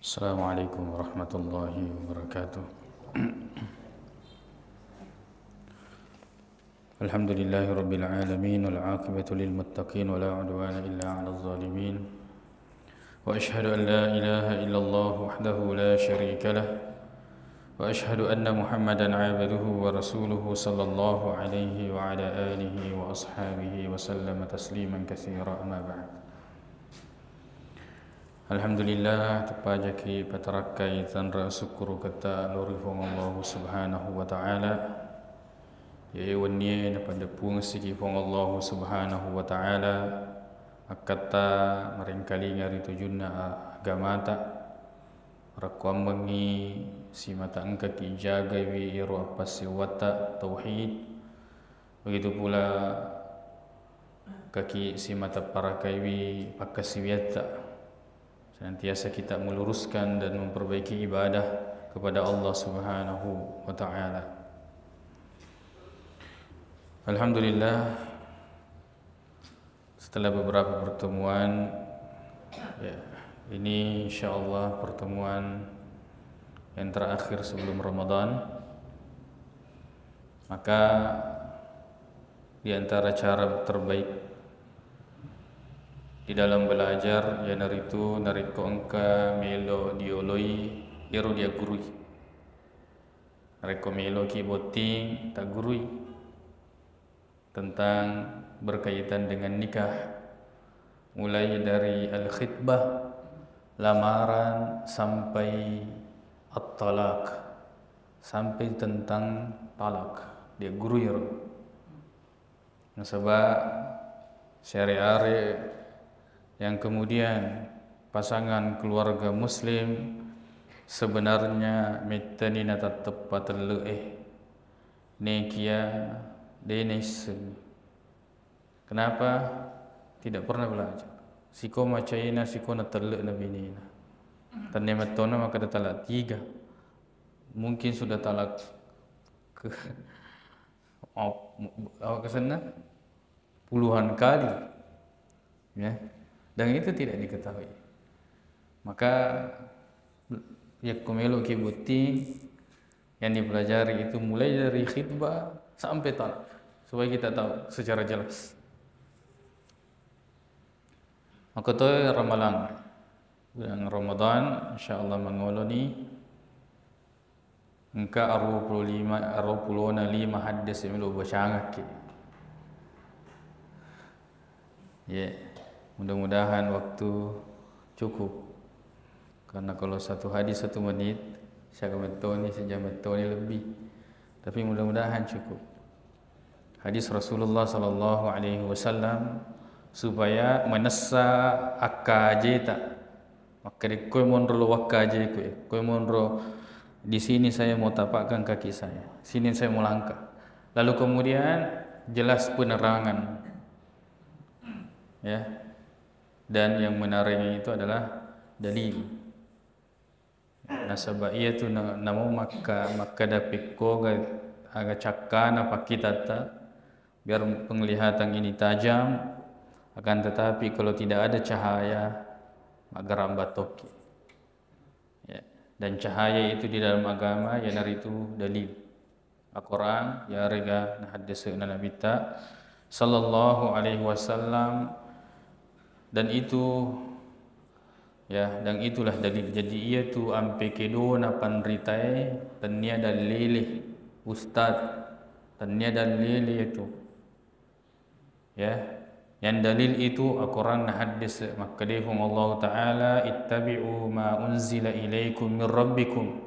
Assalamualaikum warahmatullahi wabarakatuh. Alhamdulillahi rabbil alamin wal aqibatu lil muttaqin wa la udwana illa 'alal zalimin. Wa ashhadu an la ilaha illallah wahdahu la syarika lah. Wa ashhadu anna Muhammadan 'abduhu wa rasuluhu sallallahu alaihi wa ala alihi wa ashabihi wa sallama tasliman katsira, amma ba'd. Alhamdulillah, terpajaki patarakai tanra syukur kata lorifong Allah subhanahu wa ta'ala. Ya ewannya pada pungsi fong Allah subhanahu wa ta'ala akata merengkali ngari tujunna agama ta rakwam mengi si mata angka ki jaga wi iru apa siwata tauhid. Begitu pula kaki si mata para kaiwi pakasiwata, senantiasa kita meluruskan dan memperbaiki ibadah kepada Allah Subhanahu wa ta'ala. Alhamdulillah, setelah beberapa pertemuan, ya, ini insyaAllah pertemuan yang terakhir sebelum Ramadan. Maka di antara cara terbaik di dalam belajar ya naritu nariko engka melo dioloi iro dia gurui, nariko melo ki boting tak gurui tentang berkaitan dengan nikah, mulai dari al-khitbah, lamaran, sampai at-talaq, sampai tentang talak dia gurui iro. Sebab syariat yang kemudian pasangan keluarga muslim sebenarnya mitani na tepat nekia denis. Kenapa tidak pernah belajar? Siko macaina siko na teluk na binina. Tanematona maka ada talak 3. Mungkin sudah talak ke sana puluhan kali. Ya. Dan itu tidak diketahui. Maka yakumelo kibuti yang dipelajari itu mulai dari khitbah sampai talak, supaya kita tahu secara jelas. Maka tu ramalan bulan Ramadan insyaallah mengoloni engka 25 hadis yang lu bacangak. Ya. Mudah-mudahan waktu cukup, karena kalau satu hadis 1 menit, saya metoni sejam metoni lebih. Tapi mudah-mudahan cukup. Hadis Rasulullah sallallahu alaihi wasallam supaya menessa akajeta. Maka kowe monro wakaje kowe monro di sini saya mau tapakkan kaki saya, sini saya mau langkah. Lalu kemudian jelas penerangan. Ya. Dan yang menariknya itu adalah dalil. Nasabah ia tu namo maka dapiko aga cakana pakitata biar penglihatan ini tajam, akan tetapi kalau tidak ada cahaya maka rambatoki. Ya. Dan cahaya itu di dalam agama ya dari itu dalil. Al-Quran ya rega hadis Nabi ta sallallahu alaihi wasallam. Dan itu ya, dan itulah dalil. Jadi ia tu ampe kedo na panritai tania dalil ustaz tania dalil itu. Ya, yang dalil itu Al-Quran hadis. Maka dihum Allah Taala ittabi'u ma unzila ilaikum min rabbikum.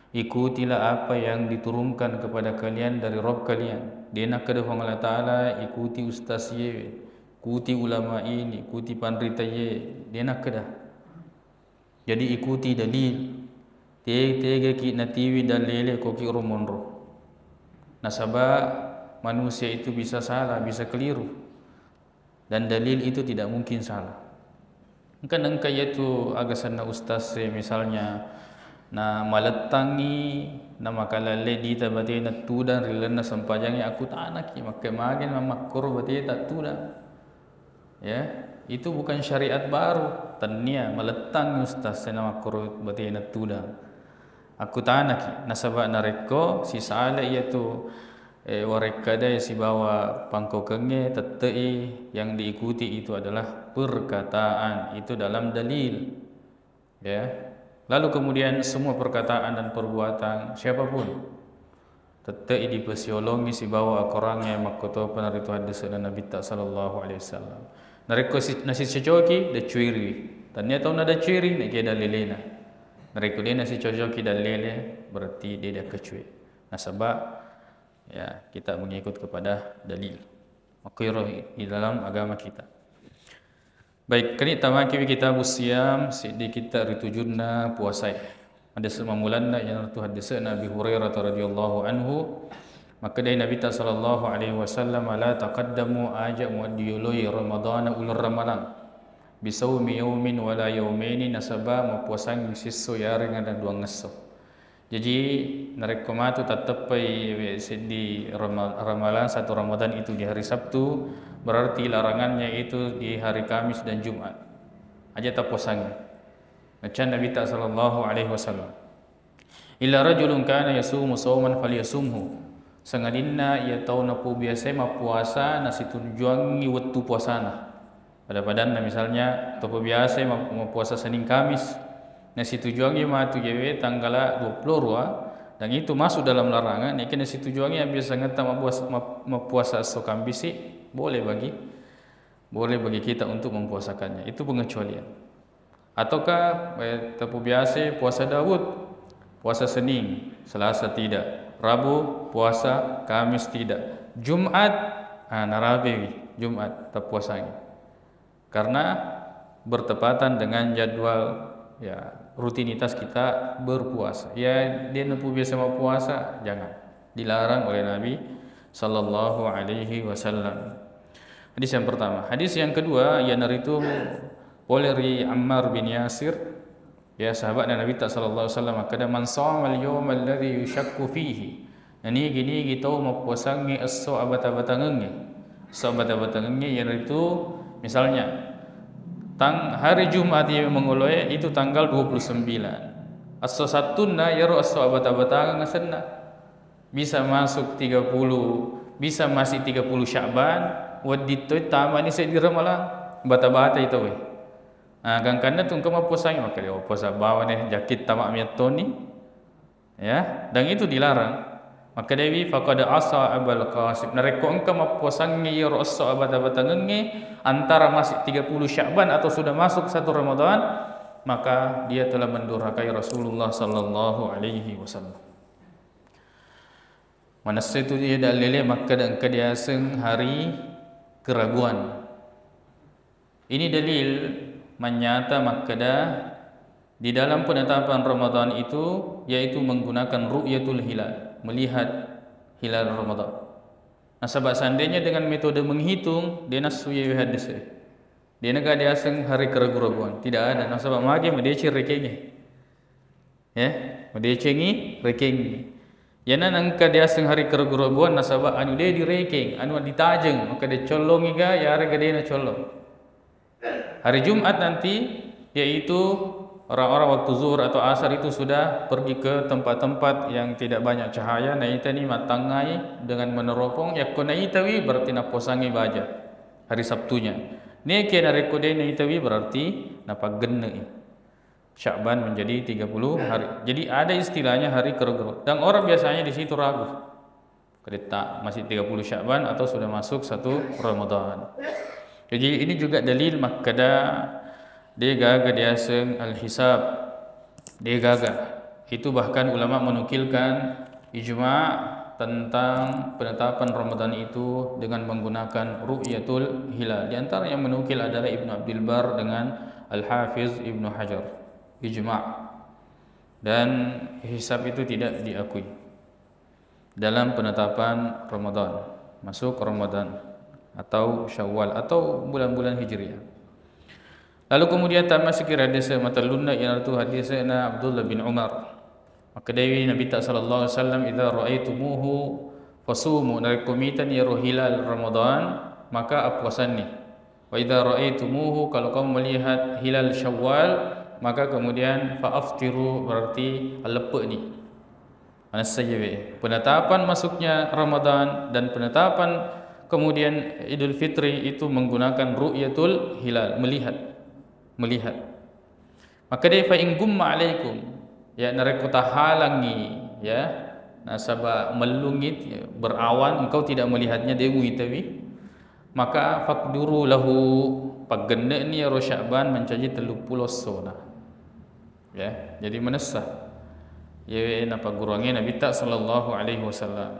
Ikutilah apa yang diturunkan kepada kalian dari Rabb kalian. Dia nak kedahung Allah Taala ikuti ustaz ye, ikuti ulama ini, ikuti pandrita ye, dia nak kedah. Jadi ikuti dalil. Tege ki natiwi dalil ko ki romonro. Nasaba manusia itu bisa salah, bisa keliru. Dan dalil itu tidak mungkin salah. Kan engka itu agasana ustaz misalnya na malatangi na makalale di tabati na tudan rilana sampajangnya aku tak anak ki makai magen mamakor bati tak tudan. Ya, Itu bukan syariat baru. Tania meletang ustaz nama kurut berarti nak tudang. Aku tanak nasabak nareko si sala iaitu wareka dia si bawa pangko kenge tetei yang diikuti itu adalah perkataan itu dalam dalil. Ya. Lalu kemudian semua perkataan dan perbuatan siapapun tetei dipesiolongi si bawa orangnya makoto penaritu hadis dan Nabi sallallahu alaihi wasallam. Nareko nasi cocoki da cuiri. Tanya tahu nada cuiri nak dia dalilena. Nareko dia nasi cocoki dalilnya berarti dia dah kecuali. Nasabak ya kita mengikut kepada dalil. Makiro di dalam agama kita. Baik, kini tamaki kita busiam di kita ritujunna puasa. Ada semamulanna yang tu hadis Nabi Hurairah radhiyallahu anhu. Maka dari Nabi sallallahu alaihi wasallam la taqaddamu ajak muadiyului Ramadan ulur ramalan bisawmi yawmin wala yawmaini nasaba mapuasang siso yaring ada dua ngeso. Jadi narekomatu tatapai di ramalan satu Ramadan itu di hari Sabtu, berarti larangannya itu di hari Kamis dan Jumat. Aja tapuasang. Macam Nabi sallallahu alaihi wasallam. Illa rajulun kana yasumu sawman falyasumhu. Sangadinna ia tahu napu biasa mapuasa nasi tunjuangi waktu puasana. Pada badan misalnya tapu biasa mapuasa Senin Kamis nasi tujuangi matu jewe tanggal 22 dan itu masuk dalam larangan. Ini nasi tujuangi biasa ngata mapuasa esok bisi boleh bagi kita untuk mempuasakannya. Itu pengecualian. Ataukah tapu biasa puasa Daud, puasa Senin, Selasa tidak. Rabu puasa, Kamis tidak. Jumat narabi Jumat tak puasanya. Karena bertepatan dengan jadwal ya rutinitas kita berpuasa. Ya dia nampu biasa mau puasa jangan. Dilarang oleh Nabi sallallahu alaihi wasallam. Hadis yang pertama. Hadis yang kedua yang itu Poleri Ammar bin Yasir. Ya sahabat Nabi sallallahu alaihi wasallam kada man shama al-yawm alladhi yushakku fihi. Ini gini kita mau puasangi as-so abata-batangannya. So abata-batangannya yang itu misalnya hari Jumat yang mengulai itu tanggal 29. As-so satuna yaro as-so abata-batangan senna. Bisa masuk 30, bisa masih 30 Sya'ban, wadito tamani saya di ramalan bata-bata itu weh. Kan tu engkau puasanya maka dia puasa bawa ni jakit tamak miatoni ya dan itu dilarang. Maka dewi faqad asa Abul Qasim nareko engkau puasangi ya rasa abad-abatangengi antara masih 30 Sya'ban atau sudah masuk 1 Ramadan maka dia telah mendurhakai Rasulullah sallallahu alaihi wasallam. Manasa itu dia dalile maka dan kediaseng hari keraguan. Ini dalil menyata makada di dalam penetapan Ramadan itu yaitu menggunakan ru'yatul hilal, melihat hilal Ramadan. Nah, sebab seandainya dengan metode menghitung dia nasu ya hadis. Dia naga dia aseng hari keraguan, tidak ada. Nah, sebab magi medece rekengi. Ya, medecengi rekengi. Yana nangka dia aseng hari keraguan nasabah anu dia direkeng, anu ditajeng, maka dia colongi ga ya harga dia na colong. Hari Jumat nanti yaitu orang-orang waktu zuhur atau asar itu sudah pergi ke tempat-tempat yang tidak banyak cahaya. Nah itu ni matangai dengan meneropong. Ya kena itawi berarti nak posangi baja hari Sabtunya. Ni kena rekode ni itawi berarti napa genne. Sya'ban menjadi 30 hari. Jadi ada istilahnya hari keraguan. Dan orang biasanya di situ ragu. Kereta masih 30 Sya'ban atau sudah masuk 1 Ramadan. Jadi ini juga dalil makada dia gaga dia seng al-hisab dia gaga. Itu bahkan ulama menukilkan ijma' tentang penetapan Ramadan itu dengan menggunakan ru'yatul hilal. Di antara yang menukil adalah Ibnu Abdul Bar dengan Al-Hafiz Ibnu Hajar. Ijma'. Dan hisab itu tidak diakui dalam penetapan Ramadan, masuk Ramadan atau Syawal atau bulan-bulan Hijriah. Lalu kemudian tamat sekira hadis matalunna yang itu hadisna Abdullah bin Umar. Maka dari Nabi sallallahu alaihi wasallam idza ra'aitumuhu fasumu narikumitan ya hilal Ramadan maka puasanni. Wa idza ra'aitumuhu, kalau kamu melihat hilal Syawal, maka kemudian fa'aftiru, berarti lepek ni. Mana saja penetapan masuknya Ramadan dan penetapan kemudian Idul Fitri itu menggunakan ru'yatul hilal, melihat. Maka dia fa in gumma alaikum, ya narekota halangi, ya nasaba melungit, ya, berawan, engkau tidak melihatnya dia muitawi, maka faqduru lahu, pagenda ni ya Sya'ban mencaji 30 sona. Ya, jadi menesah. Ya napa gurangnya Nabi tak sallallahu alaihi wasallam.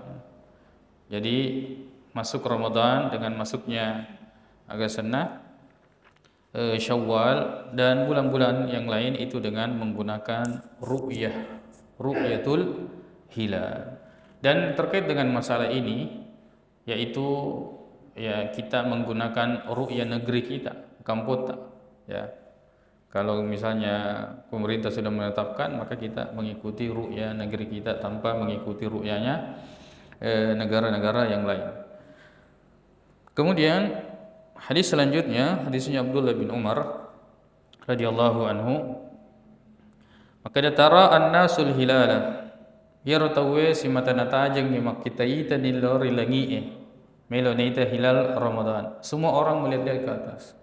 Jadi masuk Ramadan dengan masuknya agak senah Syawal dan bulan-bulan yang lain itu dengan menggunakan ru'yatul hilal. Dan terkait dengan masalah ini, yaitu ya kita menggunakan ru'ya negeri kita, kampota, ya. Kalau misalnya pemerintah sudah menetapkan, maka kita mengikuti ru'ya negeri kita tanpa mengikuti ru'yanya negara-negara yang lain. Kemudian hadis selanjutnya, hadisnya Abdullah bin Umar radhiyallahu anhu, maka datara an-nasul hilala, ya ratawe si mata natajeng ni makitaita ni lori langi melo nita hilal Ramadan. Semua orang melihat ke atas.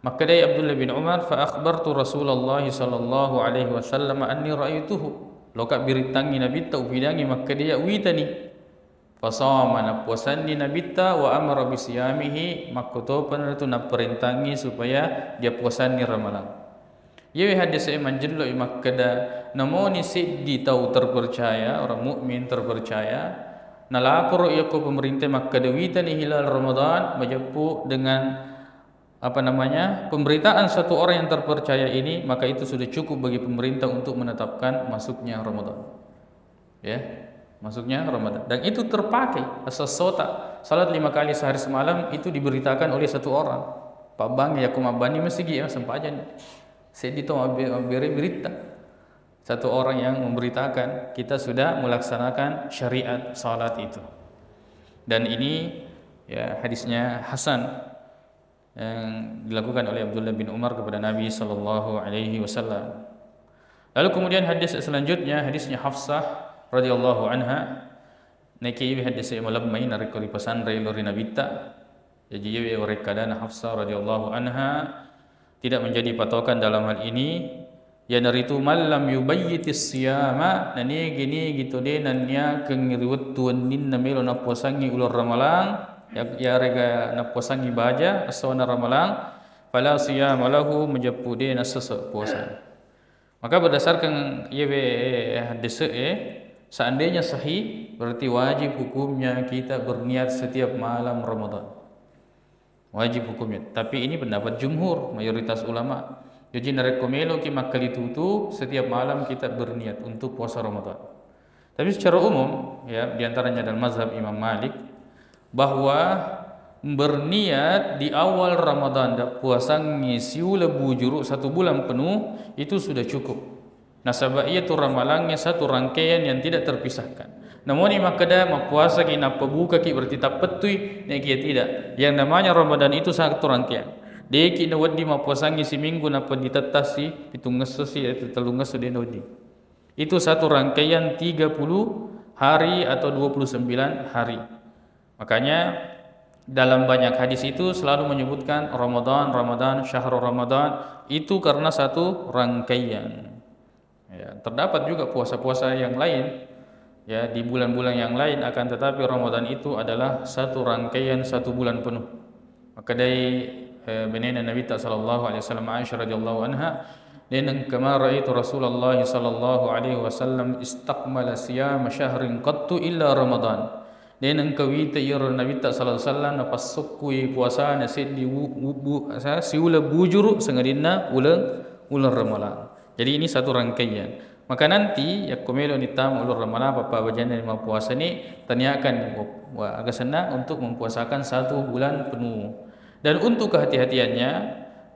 Maka dari Abdullah bin Umar, fa akhbartu Rasulullah sallallahu alaihi wasallam anni ra'aituhu. Lokak biritangi Nabi ta ubidangi, maka dia witani. Fa sama napuasanni Nabi ta wa amara bi siyamihi, maka topan itu naperintangi supaya dia puasanni Ramadan. Ye hadis manjello makkada namoni siddi tau terpercaya, orang mukmin terpercaya. Nalapor ia ko pemerintah makkada witani hilal Ramadan majapu dengan pemberitaan satu orang yang terpercaya ini, maka itu sudah cukup bagi pemerintah untuk menetapkan masuknya Ramadan. Ya, masuknya Ramadan. Dan itu terpakai asas sota. Salat 5 kali sehari semalam itu diberitakan oleh satu orang. Pak Bang ya kumabani masigi ya sempajan. Saya dito beri berita. Satu orang yang memberitakan kita sudah melaksanakan syariat salat itu. Dan ini ya hadisnya hasan yang dilakukan oleh Abdullah bin Umar kepada Nabi sallallahu alaihi wasallam. Lalu kemudian hadis selanjutnya, hadisnya Hafsah radhiyallahu anha, niki hadis yang malamai narikori pesan dari lori Nabi ta. Jadi ye rekadana Hafsah radhiyallahu anha tidak menjadi patokan dalam hal ini. Ya naritu malam yubayyitis siyama, nani gini gitu deh nanya kengiriwut tuanin namelo na puasangi ulur ramalang. Ya rega napuasangi baja asana ramalang fala siyam lahu menjapude nasasa puasa. Maka berdasarkan hadis seandainya sahih berarti wajib hukumnya kita berniat setiap malam Ramadan. Wajib hukumnya. Tapi ini pendapat jumhur, mayoritas ulama. Jadi narekomelo ki makalitutu setiap malam kita berniat untuk puasa Ramadan. Tapi secara umum ya di antaranya dalam mazhab Imam Malik bahwa berniat di awal Ramadan dak puasangi siula bujuru 1 bulan penuh itu sudah cukup. Nasabah ia tu ramalangnya satu rangkaian yang tidak terpisahkan. Namun makada mapuasa ki napa buka ki berarti tak petui nek kia tidak. Yang namanya Ramadan itu satu rangkaian. Deki na wadi mapuasangi seminggu napa ditetasi pitung ngesosi itu telung ngeso de wadi. Itu satu rangkaian 30 hari atau 29 hari. Makanya dalam banyak hadis itu selalu menyebutkan Ramadan, syahrul Ramadan itu karena satu rangkaian. Ya, terdapat juga puasa-puasa yang lain ya di bulan-bulan yang lain, akan tetapi Ramadan itu adalah satu rangkaian 1 bulan penuh. Maka dari benena Nabi sallallahu alaihi wasallam Aisyah radhiyallahu anha, dan kama raaitu Rasulullah sallallahu alaihi wasallam istaqmala siyam syahrin qattu illa Ramadan. Dan engkau itu ya Nabi sallallahu alaihi wasallam napasukui puasa nasid di siula bujuru sengadina ulang Ramadan. Jadi ini satu rangkaian. Maka nanti ya komelo nitam ulang Ramadan apa bajana lima puasa ni tanyakan agak senang untuk mempuasakan 1 bulan penuh. Dan untuk kehati-hatiannya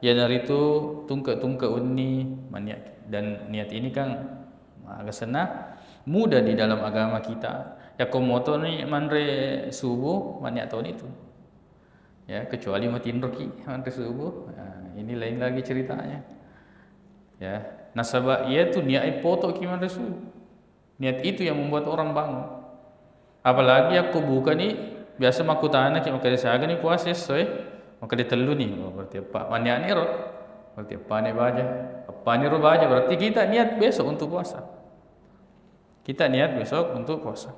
ya dari itu tungke unni maniat, dan niat ini kan agak senang mudah di dalam agama kita. Ya komoto ni manre subuh maniat tahun itu. Ya, kecuali mati roki mati subuh. Ini lain lagi ceritanya. Ya, nasabah ia tu niat foto kiman subuh. Niat itu yang membuat orang bangun. Apalagi aku buka ni biasa makutana ki makade saga ni puasa soy, makade telu ni. Berarti apa? Niat ni ro. Berarti apa ni baca? Apa ni ro baca? Berarti kita niat besok untuk puasa. Kita niat besok untuk puasa.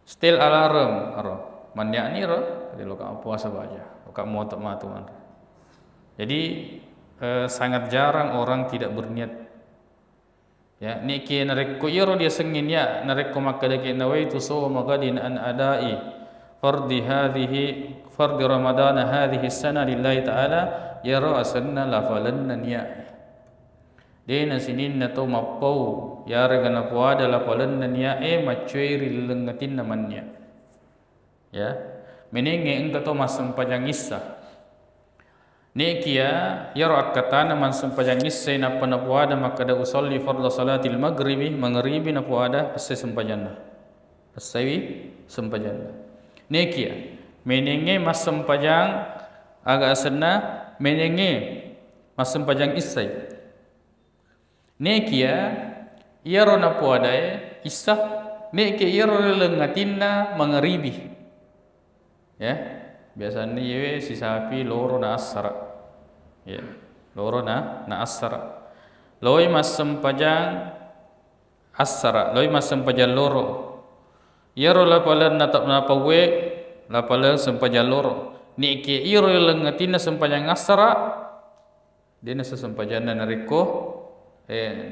Still alarm ro. Maniak ni ro, jadi lo kau puasa baca. Kau mau tak matu man. Jadi sangat jarang orang tidak berniat. Ya, ni ki narek ko iro dia sengin ya narek ko makada ki nawaitu sawma gadin an adai fardi ramadan hadhihi sana lillahi ta'ala yara asanna lafalanna niya. Dena sinin na to mapau yara gana puada lafalanna niya macuiri lengatin namanya. Ya, menenge engka to masam pajangissa. Nekia yaro akatana man sempajangissa na panapuada makada usolli fardhu salatil maghribi maghribi na puada asai sempajanna. Asai sempajanna. Nekia menenge mas sempajang aga asana menenge mas sempajang isai. Nekia yaro na puada isa nekia yaro lengatinna maghribi. Ya, biasanya ye si sapi loro na asara. Ya, loro na asara. Loi mas sempajang asara, loi mas sempajang loro. Yaro lapalan na tak napawe, lapalan sempajang loro. Ni ke iro lengatina sempajang asara. Dia na sempajang na nariko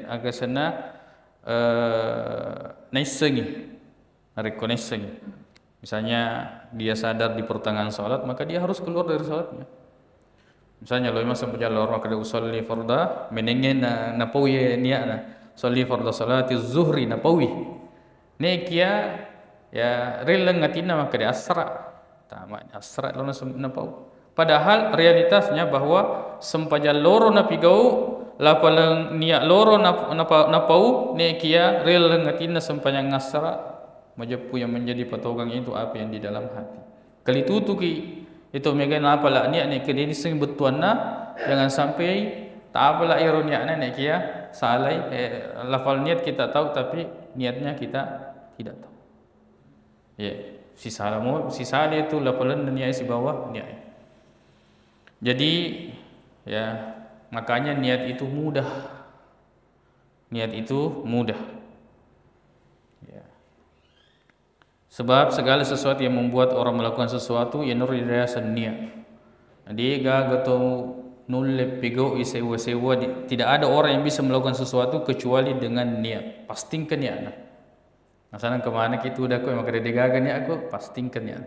agasana naisengi. Nariko naisengi. Misalnya dia sadar di pertengahan salat, maka dia harus keluar dari salatnya. Misalnya lo masa berjalan maka dia usolli farda menengen na pawi niat na usolli farda salati zuhri na pawi. Nekia ya releng ngatina maka dia asra. Tamat asra lo na pawi. Padahal realitasnya bahwa sempajal loro na pigau lapaleng niat loro na pawi nekia releng ngatina sempajang asra. Majapu yang menjadi patogang itu apa yang di dalam hati. Kali tutuki itu megan apa lah niat ni kedini sing betuan na jangan sampai tak apa lah iro niat na kia salai lafal niat kita tahu tapi niatnya kita tidak tahu. Ya, si salah itu lafalan niat si bawah niat. Jadi ya makanya niat itu mudah. Niat itu mudah. Sebab segala sesuatu yang membuat orang melakukan sesuatu ia nur dirasan niat. Jadi gato nulle pigo isewa tidak ada orang yang bisa melakukan sesuatu kecuali dengan niat. Pastingkan niat. Masalah kemana kita udah kau maka dia niat aku pastingkan niat.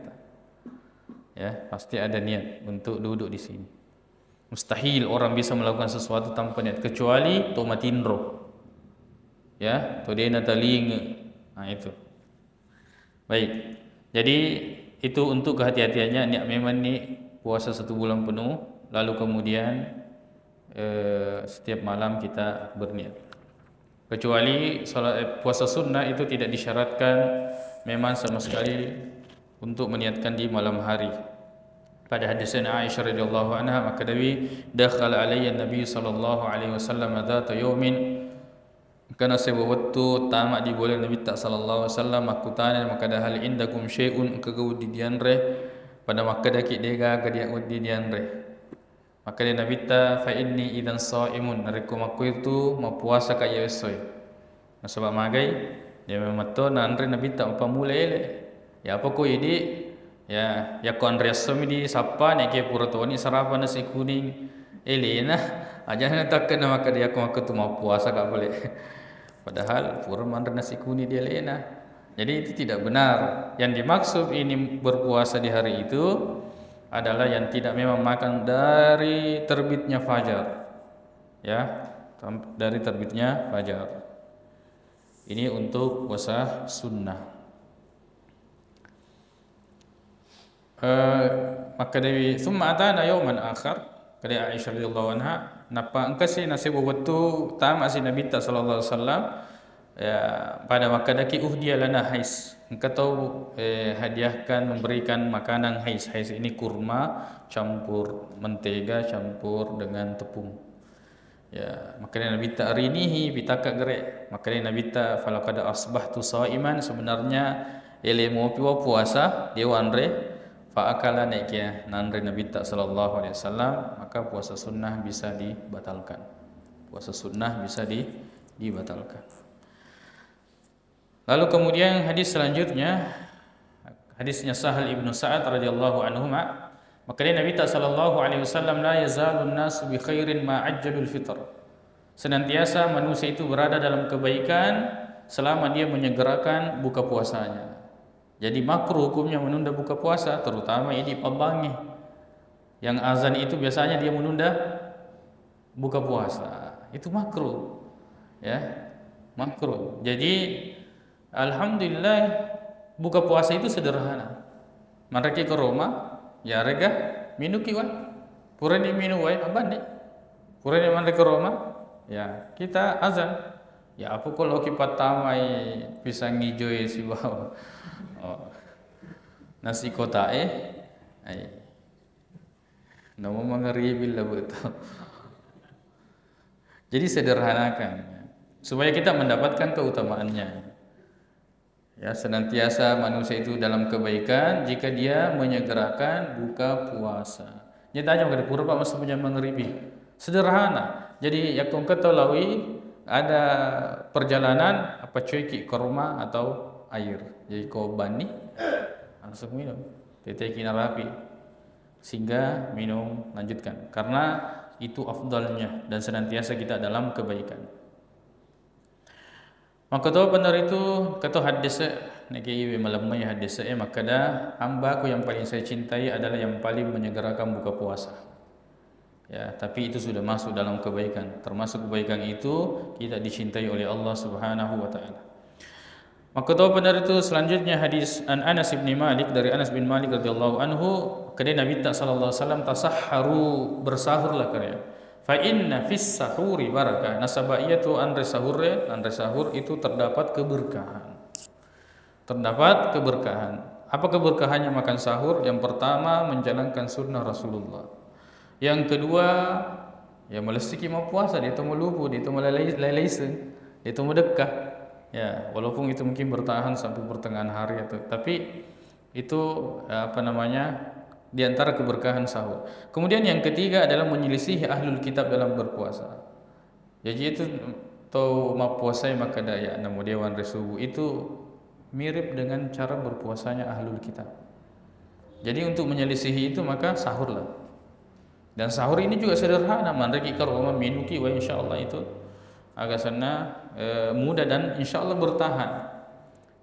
Ya, pasti ada niat untuk duduk di sini. Mustahil orang bisa melakukan sesuatu tanpa niat kecuali tomatindro. Ya, to dia nataling. Nah itu. Baik, jadi itu untuk kehati-hatiannya niat memang ni puasa 1 bulan penuh, lalu kemudian setiap malam kita berniat. Kecuali puasa sunnah itu tidak disyaratkan memang sama sekali untuk meniatkan di malam hari. Pada hadis Aisyah radhiyallahu anha maka dakhala alayya Nabi sallallahu alaihi wasallam dzata yaumin kana sebuah waktu tamak di bulan Nabi sallallahu alaihi wasallam aku tanya maka dah hal indakum syai'un kagau di dianre pada maka dah ki dega ka dia di dianre maka dia Nabi ta fa inni idan shaimun nariku maku itu mau puasa ka yesoy nah sebab magai dia memato nanre Nabi ta apa mulai ya apa ko ini ya ko andre somi di sapa ne ke puratoni sarapan nasi kuning elena aja tak kena maka dia aku tu mau puasa ka boleh. Padahal pura mandra nasi kuning dia lena. Jadi itu tidak benar. Yang dimaksud ini berpuasa di hari itu adalah yang tidak memang makan dari terbitnya fajar. Ya, dari terbitnya fajar. Ini untuk puasa sunnah. Maka dari summa atana yauman akhar kali Aisyah radhiyallahu anha napa engkau si nasib waktu tamak si Nabi sallallahu alaihi wasallam ya, pada makadaki uhdiya lana hais. Engkau tahu hadiahkan memberikan makanan hais. Hais ini kurma campur mentega campur dengan tepung. Ya, makanya Nabi ta arinihi bitaka gerek. Makanya Nabi ta falaqad asbahtu shaiman, sebenarnya ele mau piwa puasa dia wanre fa akala nekia nanre Nabi ta sallallahu alaihi wasallam, maka puasa sunnah bisa dibatalkan. Puasa sunnah bisa dibatalkan. Lalu kemudian hadis selanjutnya, hadisnya Sahal ibnu Sa'ad radhiyallahu anhu, makanya Nabi sallallahu alaihi wasallam, la yazalun nas bi khairin ma ajjalul fitr. Senantiasa manusia itu berada dalam kebaikan selama dia menyegerakan buka puasanya. Jadi makruh hukumnya menunda buka puasa, terutama ini pembangi. Yang azan itu biasanya dia menunda buka puasa. Itu makruh. Ya, makruh. Jadi alhamdulillah buka puasa itu sederhana. Maraki ke Roma, ya rega minuki wa. Purani minu wa abandi. Purani maraki ke Roma, ya kita azan. Ya apa kalau kita tamai pisang hijau si bawah. Oh. Nasi kotae ai. Nama mengeribil lah betul. Jadi sederhanakan supaya kita mendapatkan keutamaannya. Ya, senantiasa manusia itu dalam kebaikan jika dia menyegerakan buka puasa. Nyata aja enggak pura Pak masih punya mengeribi. Sederhana. Jadi ya kau ketahui ada perjalanan apa cuci ke rumah atau air. Jadi kau bani langsung minum. Teteki rapi sehingga minum lanjutkan. Karena itu afdalnya dan senantiasa kita dalam kebaikan. Maka tu benar itu kata hadis niki malamnya hadis maka dah hamba aku yang paling saya cintai adalah yang paling menyegerakan buka puasa. Ya, tapi itu sudah masuk dalam kebaikan. Termasuk kebaikan itu kita dicintai oleh Allah Subhanahu wa taala. Maka tahu benar itu selanjutnya hadis an Anas bin Malik, dari Anas bin Malik radhiyallahu anhu, kata Nabi sallallahu alaihi wasallam, tasahharu, bersahurlah kalian. Fa inna fis sahuri barakah. Nasabaiyatu andre sahur itu terdapat keberkahan. Terdapat keberkahan. Apa keberkahannya makan sahur? Yang pertama menjalankan sunnah Rasulullah. Yang kedua ya melesiki mau puasa, dia tu melupu, dia tu melelaisan, dia tu medekah. Ya, walaupun itu mungkin bertahan sampai pertengahan hari atau tapi itu apa namanya di antara keberkahan sahur. Kemudian yang ketiga adalah menyelisihi ahlul kitab dalam berpuasa. Jadi itu tau mau puasa maka daya namu dewan resubuh itu mirip dengan cara berpuasanya ahlul kitab. Jadi untuk menyelisihi itu maka sahurlah. Dan sahur ini juga sederhana, mandaki karoma minuki wa insyaallah itu agak sana mudah dan insyaallah bertahan.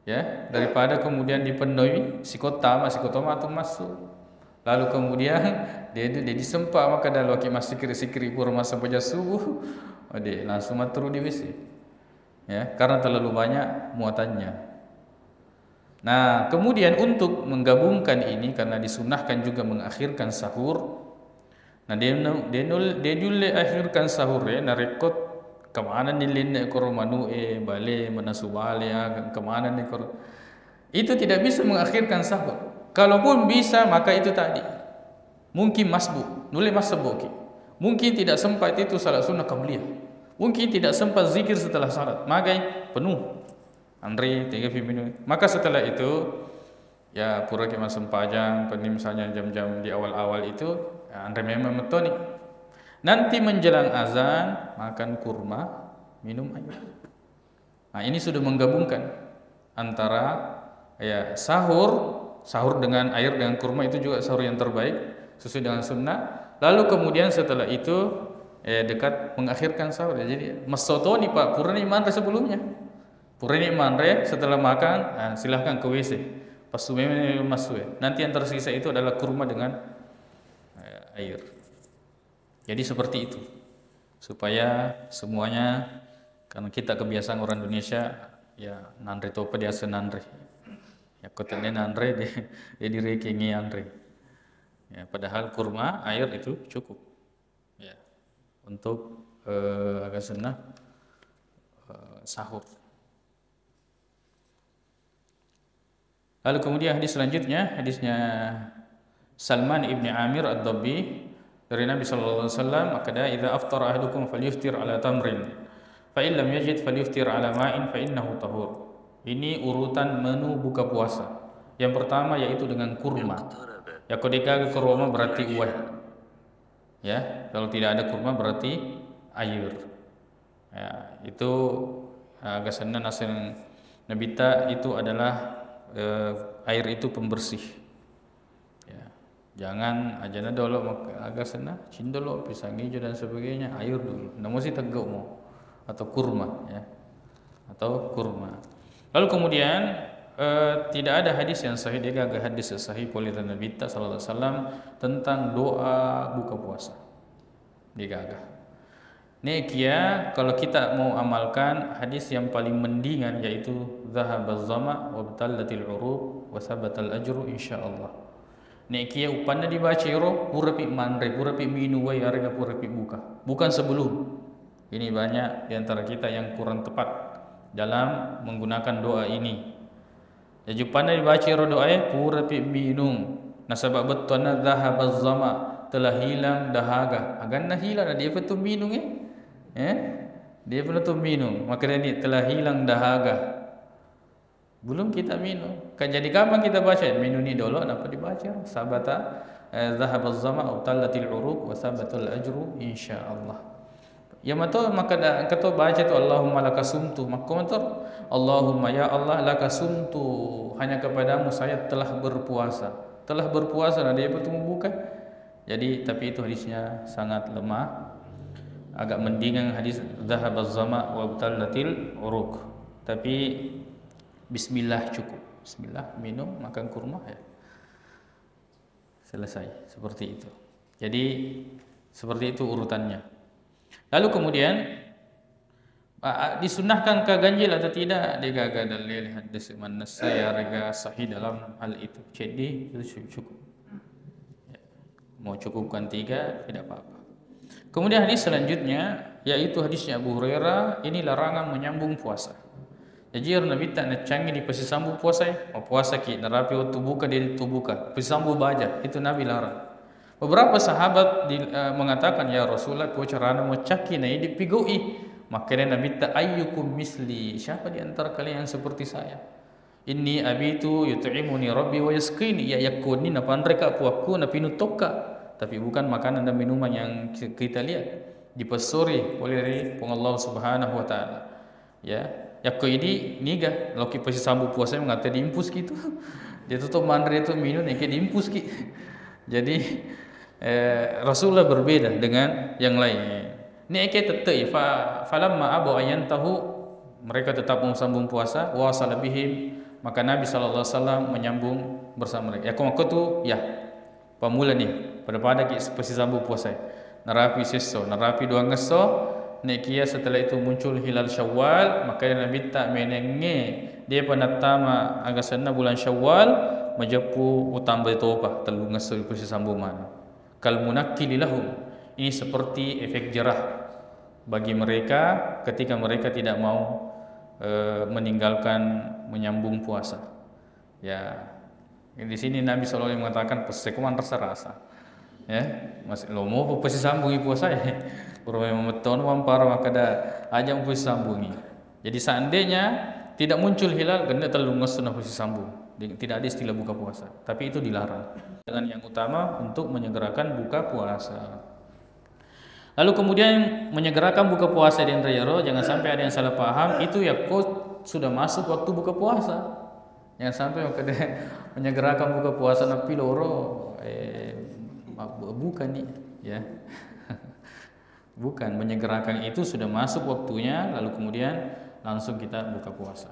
Ya, daripada kemudian dipenuhi psikotama itu masuk. Lalu kemudian dia disempak maka dah laki masih sikri pur masa baca subuh, dia langsung matru di WC. Ya, karena terlalu banyak muatannya. Nah, kemudian untuk menggabungkan ini karena disunahkan juga mengakhirkan sahur. Nah, dia dulu akhirkan sahur ya, narekot kemana nilin koromanu bale manasubale kemana nih kor. Itu tidak bisa mengakhirkan sahur. Kalaupun bisa maka itu tadi mungkin masbuk, nule masbuki. Mungkin tidak sempat itu salat sunnah qabliyah. Mungkin tidak sempat zikir setelah salat. Maka penuh. Andre 30 minit. Maka setelah itu ya pura ke sempajang, penim misalnya jam-jam di awal-awal itu ya, Andre memang metoni. Nanti menjelang azan makan kurma, minum air. Nah, ini sudah menggabungkan antara ya sahur dengan air dengan kurma, itu juga sahur yang terbaik sesuai dengan sunnah. Lalu kemudian setelah itu dekat mengakhirkan sahur. Jadi masotoni Pak purani manre sebelumnya. Purani manre setelah makan silahkan ke WC. Pas masuk. Nanti yang tersisa itu adalah kurma dengan air. Jadi seperti itu. Supaya semuanya, karena kita kebiasaan orang Indonesia ya nanre topa dia senanre. Ya kotene nanre dia direkengi andre. Ya padahal kurma air itu cukup. Ya. Untuk agak senang sahur. Lalu kemudian hadis selanjutnya, hadisnya Salman ibn Amir ad-Dabbi dari Nabi sallallahu alaihi wasallam, "Akada idza aftara ahadukum falyuftir ala tamrin, fa in lam yajid falyuftir ala ma'in fa innahu tahur." Ini urutan menu buka puasa. Yang pertama yaitu dengan kurma. Ya kodeka kurma berarti uai. Ya, kalau tidak ada kurma berarti air. Ya, itu agak senang asal nabita itu adalah air itu pembersih. Ya, jangan aja dulu agak senang cindolo pisang hijau dan sebagainya, air dulu. Namun sih tegak mau atau kurma ya. Atau kurma. Lalu kemudian tidak ada hadis yang sahih, dia agak hadis sahih oleh Nabi sallallahu alaihi wasallam tentang doa buka puasa. Dia agak. Nekia kalau kita mau amalkan hadis yang paling mendingan yaitu zahabaz zama wa batallatil uruq wa sabatal ajru insyaallah. Nekia upanna dibaca ro purapi manre purapi minu wa harga purapi buka. Bukan sebelum. Ini banyak di antara kita yang kurang tepat dalam menggunakan doa ini. Jadi upanna dibaca ro doa purapi minum. Nasabab bettuna zahabaz zama telah hilang dahaga. Aganna hilang dia betul minum dia belum minum, maka ini telah hilang dahaga. Belum kita minum. Jadi kapan kita baca? Minum ni dulu apa dibaca? Sabata zahabaz zama aw tallatil uruq wa sabatul ajru insyaallah. Ya maka kata baca tu Allahumma lakasumtu. Maka Allahumma ya Allah lakasumtu, hanya kepadamu saya telah berpuasa. Telah berpuasa dan dia betul membuka. Jadi tapi itu hadisnya sangat lemah. Agak mendingan hadis zahabaz zama wa batallatil uruq. Tapi bismillah cukup. Bismillah minum makan kurma ya. Selesai seperti itu. Jadi seperti itu urutannya. Lalu kemudian disunahkan ke ganjil atau tidak? Dia gagal dalil hadis man saya rega sahih dalam hal itu. Jadi itu cukup. Ya. Mau cukupkan 3 tidak apa-apa. Kemudian hadis selanjutnya yaitu hadisnya Abu Hurairah, ini larangan menyambung puasa. Jadi Nabi tak nak canggih di pasi sambung puasa, puasa ki narapi waktu buka dia buka, pasi sambung baca, itu Nabi larang. Beberapa sahabat mengatakan ya Rasulullah po carana mo caki na dipigoi. Maka Nabi tak ayyukum misli, siapa di antara kalian yang seperti saya? Inni abitu yut'imuni rabbi wa yasqini, ya yakuni na pandreka puaku na pinutoka. Tapi bukan makanan dan minuman yang kita lihat dipesuri oleh Allah Subhanahu wa taala. Ya, yakko ini niga loki pasi sambu puasa mengata diimpus gitu. Dia tutup mandre itu minum ke diimpus ki. Jadi Rasulullah berbeda dengan yang lain. Ni ke tetai falamma abu ayantahu, mereka tetap mau sambung puasa wa salabihim, maka Nabi sallallahu alaihi wasallam menyambung bersama mereka. Ya kau tu ya pamula ni pada pasi sambung puasa. Narapi seso, narapi 2 ngeso, nekia setelah itu muncul hilal Syawal, maka Nabi tak menenge dia penatama agak sana bulan Syawal majapu utambah topa telu ngeso pasi sambung mana. Kal munakkililahum, ini seperti efek jerah bagi mereka ketika mereka tidak mau meninggalkan menyambung puasa. Ya, di sini Nabi SAW mengatakan pesekuman rasa-rasa. Ya, masih lo mau pasti sambungi puasa ya. Pura memeton wampar maka ada aja pasti sambungi. Jadi seandainya tidak muncul hilal, kena terlalu ngesunah pasti sambung. Tidak ada istilah buka puasa. Tapi itu dilarang. Dengan yang utama untuk menyegerakan buka puasa. Lalu kemudian menyegerakan buka puasa di antara jangan sampai ada yang salah paham. Itu ya kok sudah masuk waktu buka puasa. Jangan sampai menyegerakan buka puasa napi loro bukan nih ya. Bukan, menyegerakan itu sudah masuk waktunya lalu kemudian langsung kita buka puasa.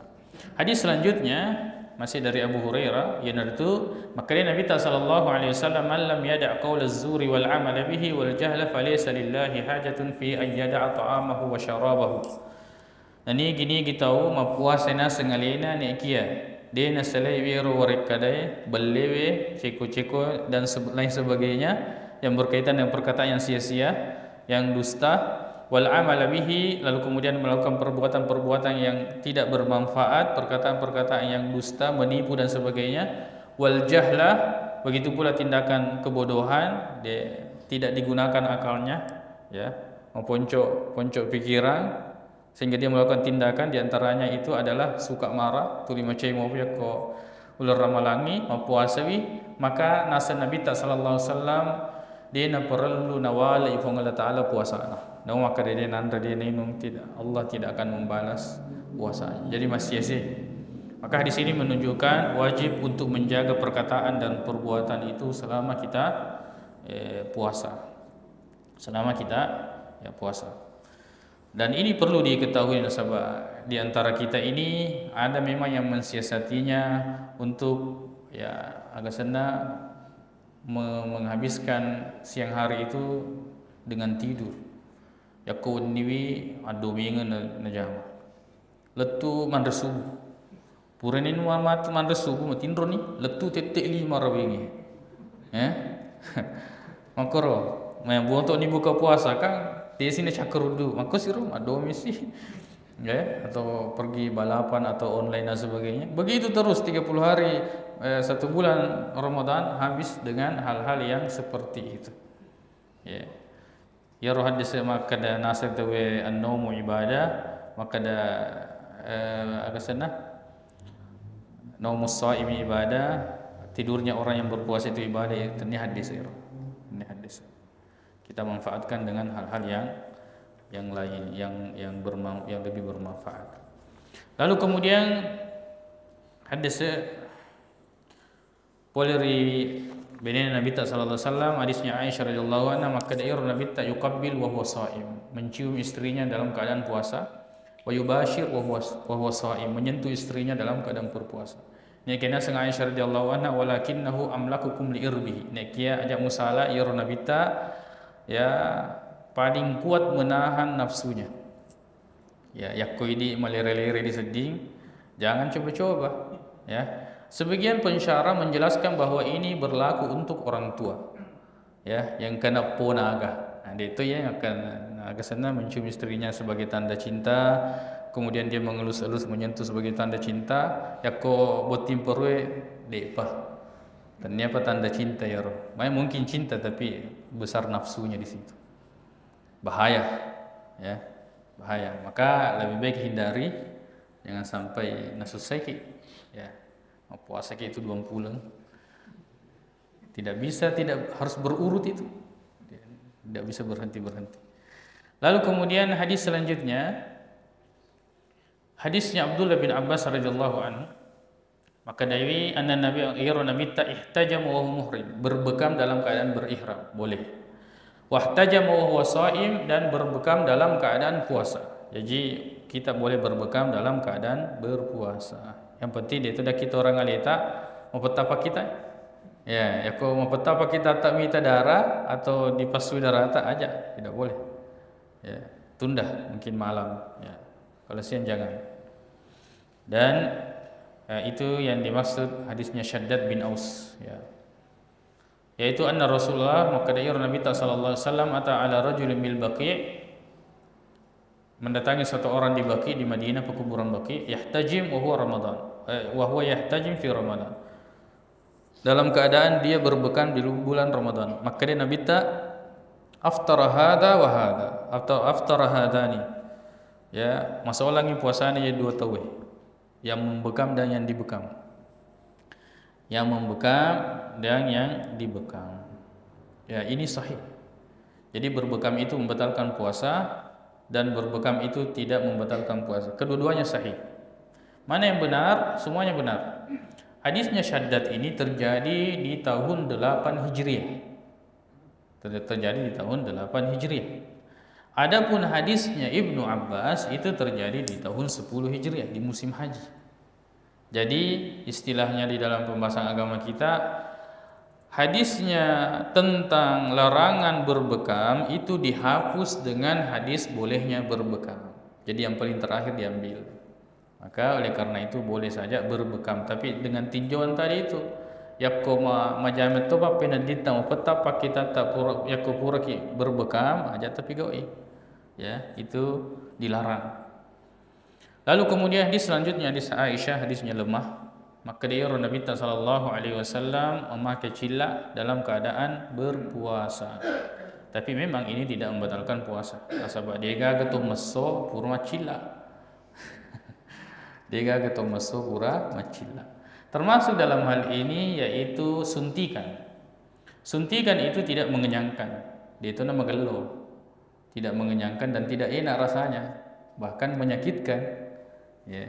Hadis selanjutnya masih dari Abu Hurairah, yaitu maka Nabi sallallahu alaihi wasallam lam yada' qaul az-zuri wal 'amal bihi wal jahla falaysa lillahi hajatun fi an yada'a ta'amahu wa syarabahu. Ini gini kita tahu mapuasa na sengalena ne kia. Dia nasalai wiro warek kadai belewe ceko-ceko dan lain sebagainya yang berkaitan dengan perkataan yang sia-sia, yang dusta, wal amala bihi, lalu kemudian melakukan perbuatan-perbuatan yang tidak bermanfaat, perkataan-perkataan yang dusta, menipu dan sebagainya. Wal jahla, begitu pula tindakan kebodohan, dia tidak digunakan akalnya, ya, memponcok pikiran sehingga dia melakukan tindakan. Di antaranya itu adalah suka marah, tuli macam mau ko ulur ramalangi, puasawi. Maka nasa Nabi tak sallallahu alaihi wasallam dia na perlu nawala ifong Allah Taala puasa na. Nah, maka dia nanda dia minum tidak, Allah tidak akan membalas puasa. Jadi masih sih. Maka di sini menunjukkan wajib untuk menjaga perkataan dan perbuatan itu selama kita puasa. Selama kita puasa. Dan ini perlu diketahui nasabah, di antara kita ini ada memang yang mensiasatinya untuk agak senang menghabiskan siang hari itu dengan tidur. Yakun niwi adu mingan na jama. Letu mandrasu. Purenin mat mandrasu matindro ni letu tetek 5 rawingi. Makoro, may buonto ni buka puasa kan di sini cakrudu. Maka siru adu misi. Atau pergi balapan atau online dan sebagainya. Begitu terus 30 hari, 1 bulan Ramadan habis dengan hal-hal yang seperti itu. Ya roh hadis maka da nasab tawe an-naumu ibadah, maka da agasana naumus shaimi ibadah, tidurnya orang yang berpuasa itu ibadah. Ini hadis ya. Ini hadis. Kita manfaatkan dengan hal-hal yang lain yang lebih bermanfaat. Lalu kemudian hadis poleri benin Nabi sallallahu alaihi wasallam, hadisnya Aisyah radhiyallahu anha, maka dair Nabi ta yuqabbil wa huwa shaim, mencium istrinya dalam keadaan puasa, wa yubashir wa huwa shaim, menyentuh istrinya dalam keadaan berpuasa. Ni kena sang Aisyah radhiyallahu anha, walakinnahu amlakukum li irbihi, ni kia ajak musala ya Nabi ta paling kuat menahan nafsunya. Yakko ini melere-lere di seding, jangan coba-coba. Sebagian pensyarah menjelaskan bahawa ini berlaku untuk orang tua, yang kena ponaga. Dia itu yang akan agak senang mencium istrinya sebagai tanda cinta, kemudian dia mengelus-elus menyentuh sebagai tanda cinta. Yakko botim perwe depa. Dan ini apa tanda cinta ya roh? Mungkin cinta tapi besar nafsunya di situ. Bahaya, bahaya. Maka lebih baik hindari, jangan sampai nasusai puasa itu 20 bulan. Tidak bisa, tidak harus berurut itu. Tidak bisa berhenti. Lalu kemudian hadis selanjutnya, hadisnya Abdullah bin Abbas radhiyallahu anhu. Maka dari anna Nabi ta ihtajam wa huwa muhrim, berbekam dalam keadaan berihram, boleh. Wahtajam wa huwa shaim, dan berbekam dalam keadaan puasa. Jadi kita boleh berbekam dalam keadaan berpuasa. Yang penting dia itu dah kita orang alita mau petapa kita. Kalau mau petapa kita tak minta darah atau dipasui darah tak aja, tidak boleh. Tunda mungkin malam. Kalau siang jangan. Dan itu yang dimaksud hadisnya Syaddad bin Aus, yaitu anna Rasulullah, maka dari Nabi sallallahu alaihi wasallam ata ala rajulin bil Baqi', mendatangi satu orang di Baqi' di Madinah, pekuburan Baqi', yahtajim wa huwa Ramadan, wa huwa yahtajim fi Ramadan, dalam keadaan dia berbekam di bulan Ramadan. Maka dia Nabi ta aftara hada wa hada, atau aftara hadani, masalah ni puasanya ya 2 tawe, yang membekam dan yang dibekam. Yang membekam dan yang dibekam. Ini sahih. Jadi berbekam itu membatalkan puasa dan berbekam itu tidak membatalkan puasa. Kedua-duanya sahih. Mana yang benar? Semuanya benar. Hadisnya Syaddad ini terjadi di tahun 8 Hijriah. Terjadi di tahun 8 Hijriah. Adapun hadisnya Ibnu Abbas itu terjadi di tahun 10 Hijriah, di musim haji. Jadi istilahnya di dalam pembahasan agama kita, hadisnya tentang larangan berbekam itu dihapus dengan hadis bolehnya berbekam. Jadi yang paling terakhir diambil. Maka oleh karena itu boleh saja berbekam, tapi dengan tinjauan tadi itu, yakoma majamet tu apa penadita petapa kita tak pura yakupura ki berbekam aja tapi goi. ya, itu dilarang. Lalu kemudian hadis selanjutnya, hadis Aisyah, hadisnya lemah. Maka dia Nabi sallallahu alaihi wasallam memakai cila dalam keadaan berpuasa. Tapi memang ini tidak membatalkan puasa. Sebab dia gagal meso pura cila. Dia gagal meso pura macila. Termasuk dalam hal ini yaitu suntikan. Suntikan itu tidak mengenyangkan. Dia itu nama gelo. Tidak mengenyangkan dan tidak enak rasanya, bahkan menyakitkan. Ya.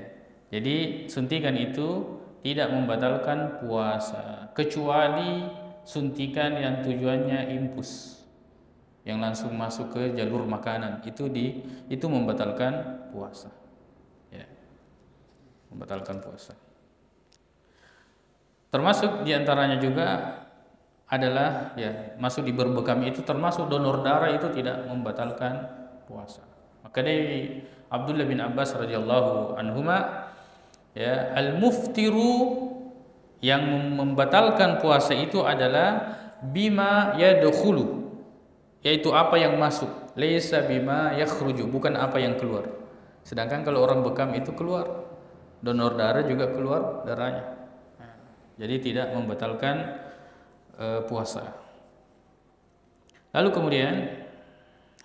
Jadi suntikan itu tidak membatalkan puasa, kecuali suntikan yang tujuannya impus, yang langsung masuk ke jalur makanan, itu membatalkan puasa. Ya. Membatalkan puasa. Termasuk diantaranya juga adalah masuk di berbekam itu termasuk donor darah, itu tidak membatalkan puasa. Maka dari Abdullah bin Abbas radhiyallahu anhuma, al-muftiru yang membatalkan puasa itu adalah bima yadkhulu, yaitu apa yang masuk, laisa bima yakhruju, bukan apa yang keluar. Sedangkan kalau orang bekam itu keluar, donor darah juga keluar darahnya. Jadi tidak membatalkan puasa. Lalu kemudian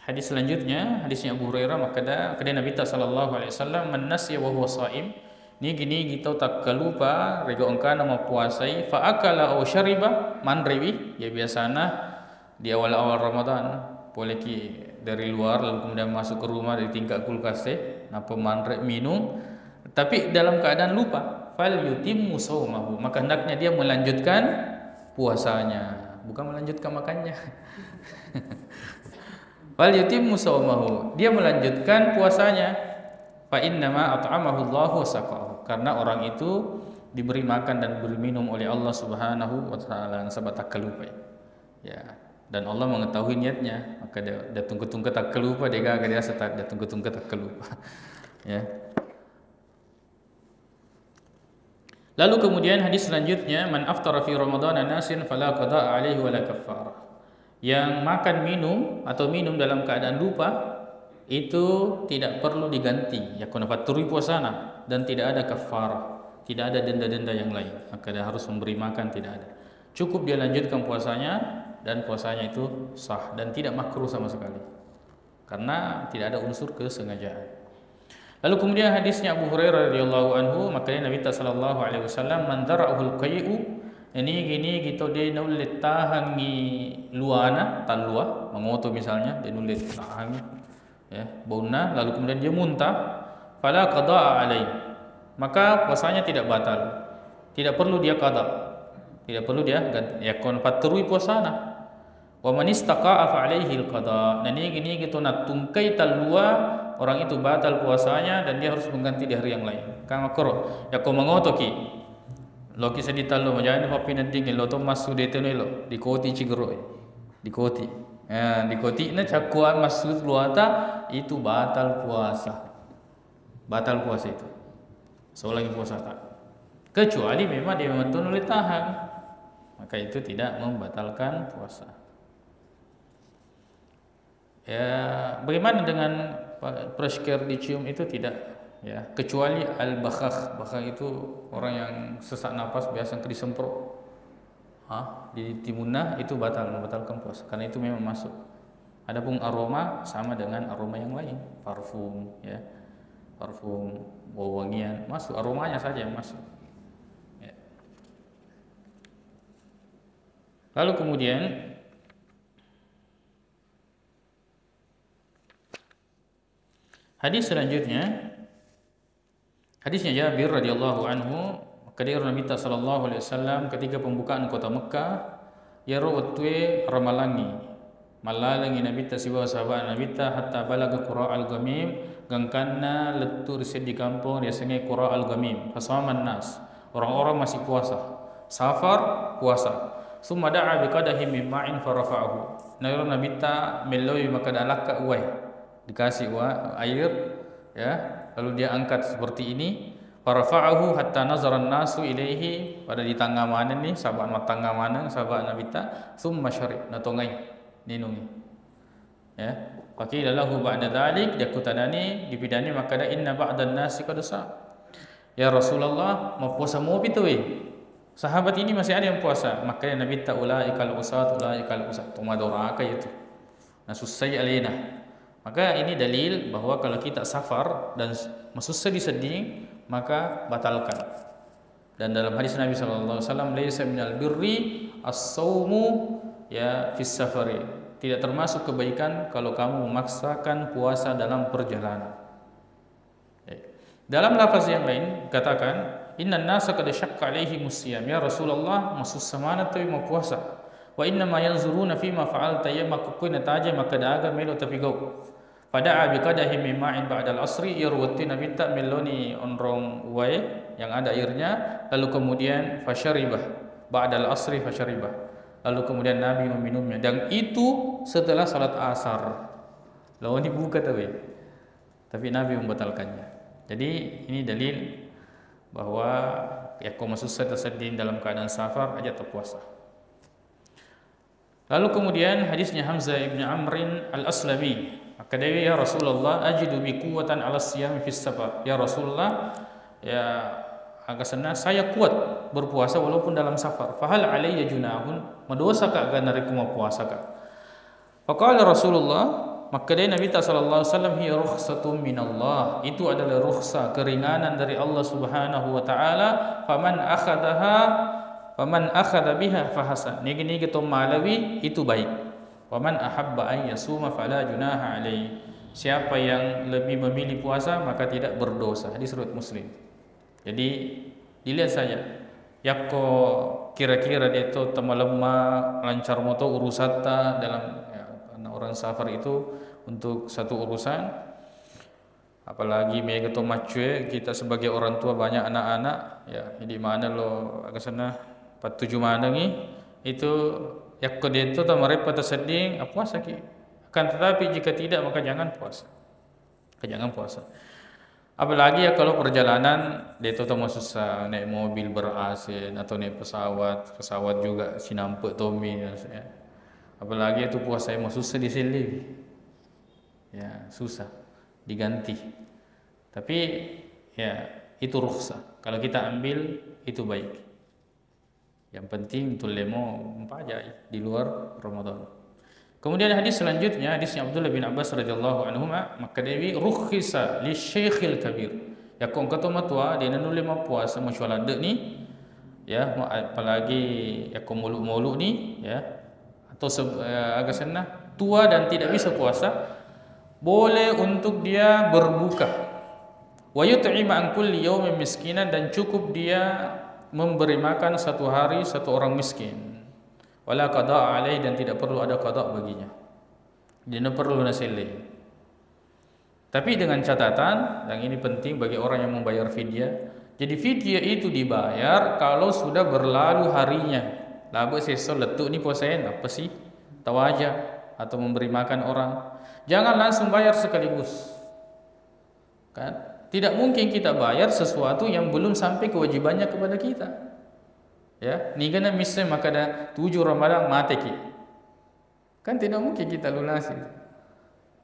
hadis selanjutnya, hadisnya Abu Hurairah, maka Nabi sallallahu alaihi wasallam, man nasiya wa huwa shaim, ni gini kita tak lupa rego engkau nama puasai, fa akala aw syariba man rewi, ya biasana di awal-awal Ramadan boleh dari luar lalu kemudian masuk ke rumah di tingkat kulkas napa manre minum, tapi dalam keadaan lupa, fal yutimmu saumahu, maka hendaknya dia melanjutkan puasanya, bukan melanjutkan makannya. Fal yutimmu saumahu, dia melanjutkan puasanya. Fa innama at'amahu Allahu wa saqahu, karena orang itu diberi makan dan diberi minum oleh Allah Subhanahu wa taala, sebab tak lupa. Ya, dan Allah mengetahui niatnya, maka dia tunggu-tunggu tak lupa, dia start dia tunggu-tunggu tak lupa. Ya. Lalu kemudian hadis selanjutnya, man aftara fi ramadhana nasin fala qada'a alaihi wala kaffara. Yang makan minum atau minum dalam keadaan lupa itu tidak perlu diganti, ya kuna faturi puasana, dan tidak ada kafarah, tidak ada denda-denda yang lain. Maka dia harus memberi makan, tidak ada. Cukup dia lanjutkan puasanya dan puasanya itu sah dan tidak makruh sama sekali. Karena tidak ada unsur kesengajaan. Lalu kemudian hadisnya Abu Hurairah radhiyallahu anhu, maka Nabi sallallahu alaihi wasallam, man dara'ul qai'u, ini gini gitu dia nulit tahangi luana talua, mengoto misalnya, dia nulit tahangi bauna, lalu kemudian dia muntah, fala qada'a alaihi, maka puasanya tidak batal. Tidak perlu dia qada. Tidak perlu dia ganti. Ya kon fatrui puasana. Wa man istaqa'a fa alaihi al-qada. Nah ini gini gitu nak tungkai talua, orang itu batal puasanya dan dia harus mengganti di hari yang lain. Kang makro, ya ko mangoto ki. Loki seditalo majani papi nanti lo to masu de tenelo di koti cigero. Di koti. Di koti na cakuan masuk luata itu batal puasa. Batal puasa itu. Seolah puasa tak. Kecuali memang dia memang oleh tahan, maka itu tidak membatalkan puasa. Ya, bagaimana dengan prasker dicium itu tidak, ya, kecuali al-bakhakh. Bakhakh itu orang yang sesak napas biasa disemprot di timunah, itu membatalkan puasa karena itu memang masuk. Adapun aroma sama dengan aroma yang lain, parfum, ya, parfum, wangian masuk, aromanya saja yang masuk. Ya. Lalu kemudian hadis selanjutnya, hadisnya Jabir radhiyallahu anhu, ketika Nabi sallallahu alaihi wasallam ketika pembukaan kota Mekah, ya rawatwe ramalangi, malalangi Nabi siwa sahabat Nabi hatta balaga qura al-ghamim, gangkanna letur di kampung dia sengai qura al-ghamim, fasaman nas, orang-orang masih puasa, safar puasa. Summa da'a biqadahi min ma'in farafa'ahu. Nabi meloi maka dalaka uai, dikasih air, ya, lalu dia angkat seperti ini, farafa'ahu hatta nazaran nasu ilaihi, pada di tangga mana nih sahabat matangga mana sahabat Nabi ta, summa syarib natongai ninungi, ya, Faqila lahu ba'da dzalik, dia kutanani dipidani maka da inna ba'dan nasi qad sa. Ya Rasulullah, mau puasa mau pitu sahabat ini masih ada yang puasa. Maka Nabi ta ulaikal usat tumadoraka itu. Nasusai alaina. Maka ini dalil bahwa kalau kita safar dan masusah diseding maka batalkan. Dan dalam hadis Nabi sallallahu alaihi wasallam, laisa minal birri as-saumu ya fis safari. Tidak termasuk kebaikan kalau kamu memaksakan puasa dalam perjalanan. Dalam lafaz yang lain katakan, innan nasa qad syaqqa alaihi musyam. Ya Rasulullah, masusah mana tu mau puasa. Wa inna ma yanzuruna fi ma fa'alta ya makukuna taja maka daga melo tapi gau. Pada abi qadahi min ma'in ba'dal asri yarwati nabi ta meloni onrong uai yang ada airnya, lalu kemudian fasyaribah ba'dal asri fasyaribah, lalu kemudian Nabi meminumnya, dan itu setelah salat asar. Lalu ini buka tapi Nabi membatalkannya. Jadi ini dalil bahwa ya kau masusah tersedin dalam keadaan safar aja terpuasa. Lalu kemudian hadisnya Hamzah ibn Amrin al-Aslami, maka dia, ya Rasulullah, ajidu bi quwwatan 'ala siyam fi safar. Ya Rasulullah, ya agak senang saya kuat berpuasa walaupun dalam safar. Fahal alayya junahun, mendosa kak agar nariku mau puasa kak? Faqala Rasulullah, maka dia Nabi sallallahu alaihi wasallam, hiya rukhsatun minallah, itu adalah rukhsah, keringanan dari Allah Subhanahu wa taala. Faman akhadha biha fahasan. Nigi to malawi itu baik. Waman ahabba an yasuma fala junaha alaihi. Siapa yang lebih memilih puasa maka tidak berdosa. Hadis riwayat Muslim. Jadi dilihat saja. Yakko kira-kira dia itu temalemah lancar moto urusata dalam ya, karena orang safar itu untuk satu urusan. Apalagi mereka tu macue, kita sebagai orang tua banyak anak-anak ya, di mana lo agak sana 47 mana ni itu yakko dia itu tak mereka terseding puasa ki. Akan tetapi jika tidak maka jangan puasa. Jangan puasa. Apalagi ya kalau perjalanan dia itu tak susah naik mobil ber-AC atau naik pesawat juga sinampe Tommy ya. Apalagi itu puasa yang susah diselip. Ya, susah diganti. Tapi ya itu rukhsah. Kalau kita ambil itu baik. Yang penting untuk lemo empajai di luar Ramadan. Kemudian hadis selanjutnya, hadisnya Abdullah bin Abbas radhiyallahu anhu, maka dia rukhisa li syekhil kabir. Ya kong kata matua dia nanu lema puasa masyaallah dek ni ya, apalagi ya kong muluk-muluk ni ya, atau agak senah tua dan tidak bisa puasa, boleh untuk dia berbuka. Wa yut'ima an kulli yawmin miskinan, dan cukup dia memberi makan satu hari satu orang miskin. Wala qada' alai, dan tidak perlu ada qada' baginya. Dia tidak perlu nasili. Tapi dengan catatan, yang ini penting bagi orang yang membayar fidyah. Jadi fidyah itu dibayar kalau sudah berlalu harinya. Laba sesol letuk ni puasain apa sih? Tawaja atau memberi makan orang. Jangan langsung bayar sekaligus. Kan? Tidak mungkin kita bayar sesuatu yang belum sampai kewajibannya kepada kita. Ya, ni kena misalnya maka dah 7 Ramadan mati ki. Kan tidak mungkin kita lunasi.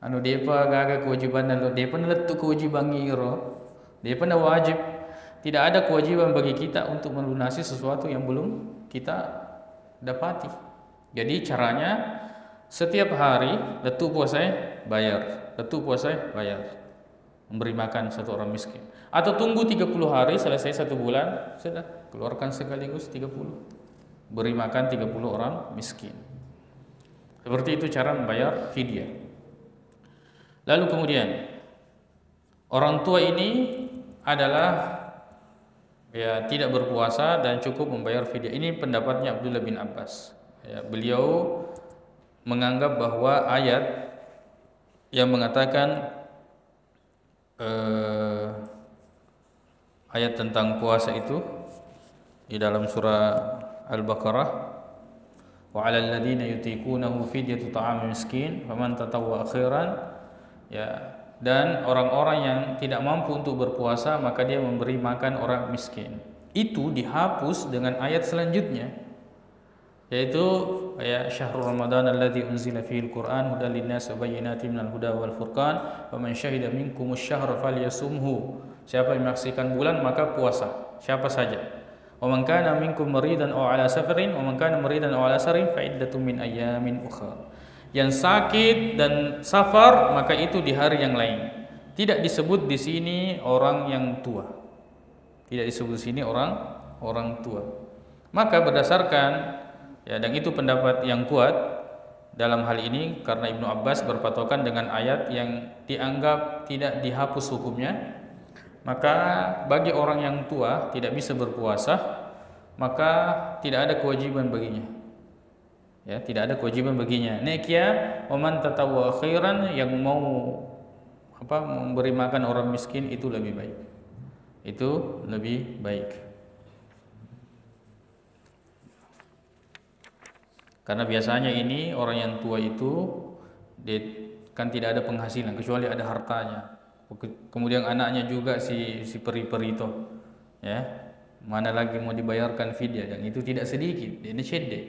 Anu depa gaga kewajiban dan depa letuk kewajiban ngiro. Depa na wajib. Tidak ada kewajiban bagi kita untuk melunasi sesuatu yang belum kita dapati. Jadi caranya setiap hari letuk puasa bayar, letuk puasa bayar. Memberi makan satu orang miskin. Atau tunggu 30 hari, selesai 1 bulan, sudah keluarkan sekaligus 30. Beri makan 30 orang miskin. Seperti itu cara membayar fidyah. Lalu kemudian orang tua ini adalah ya tidak berpuasa dan cukup membayar fidyah. Ini pendapatnya Abdullah bin Abbas. Ya, beliau menganggap bahwa ayat yang mengatakan ayat tentang puasa itu di dalam surah Al-Baqarah, wa 'alal ladzina yutiqunahu fidyatu ta'amin miskin faman tatawwa khairan, ya, dan orang-orang yang tidak mampu untuk berpuasa maka dia memberi makan orang miskin. Itu dihapus dengan ayat selanjutnya. yaitu ya syahrul ramadan alladzi unzila fihi al-Qur'an hudan lin-nas wa bayyinatin minal huda wal furqan faman syahida minkumus syahra falyasumhu. Siapa yang menyaksikan bulan maka puasa, siapa saja. Wa man kana minkum maridan aw ala safarin wa man kana maridan aw ala safarin fa iddatun min ayyamin ukhra. Yang sakit dan safar maka itu di hari yang lain. Tidak disebut di sini orang yang tua. Tidak disebut di sini orang tua. Maka berdasarkan ya, dan itu pendapat yang kuat dalam hal ini karena Ibnu Abbas berpatokan dengan ayat yang dianggap tidak dihapus hukumnya. Maka bagi orang yang tua tidak bisa berpuasa, maka tidak ada kewajiban baginya. Ya, tidak ada kewajiban baginya. Nekia waman tatawwa khairan, yang mau memberi makan orang miskin itu lebih baik. Itu lebih baik. Karena biasanya ini orang yang tua itu dia kan tidak ada penghasilan kecuali ada hartanya. Kemudian anaknya juga si peri-peri itu, ya, mana lagi mau dibayarkan fidyah, dan itu tidak sedikit. Ini syedde.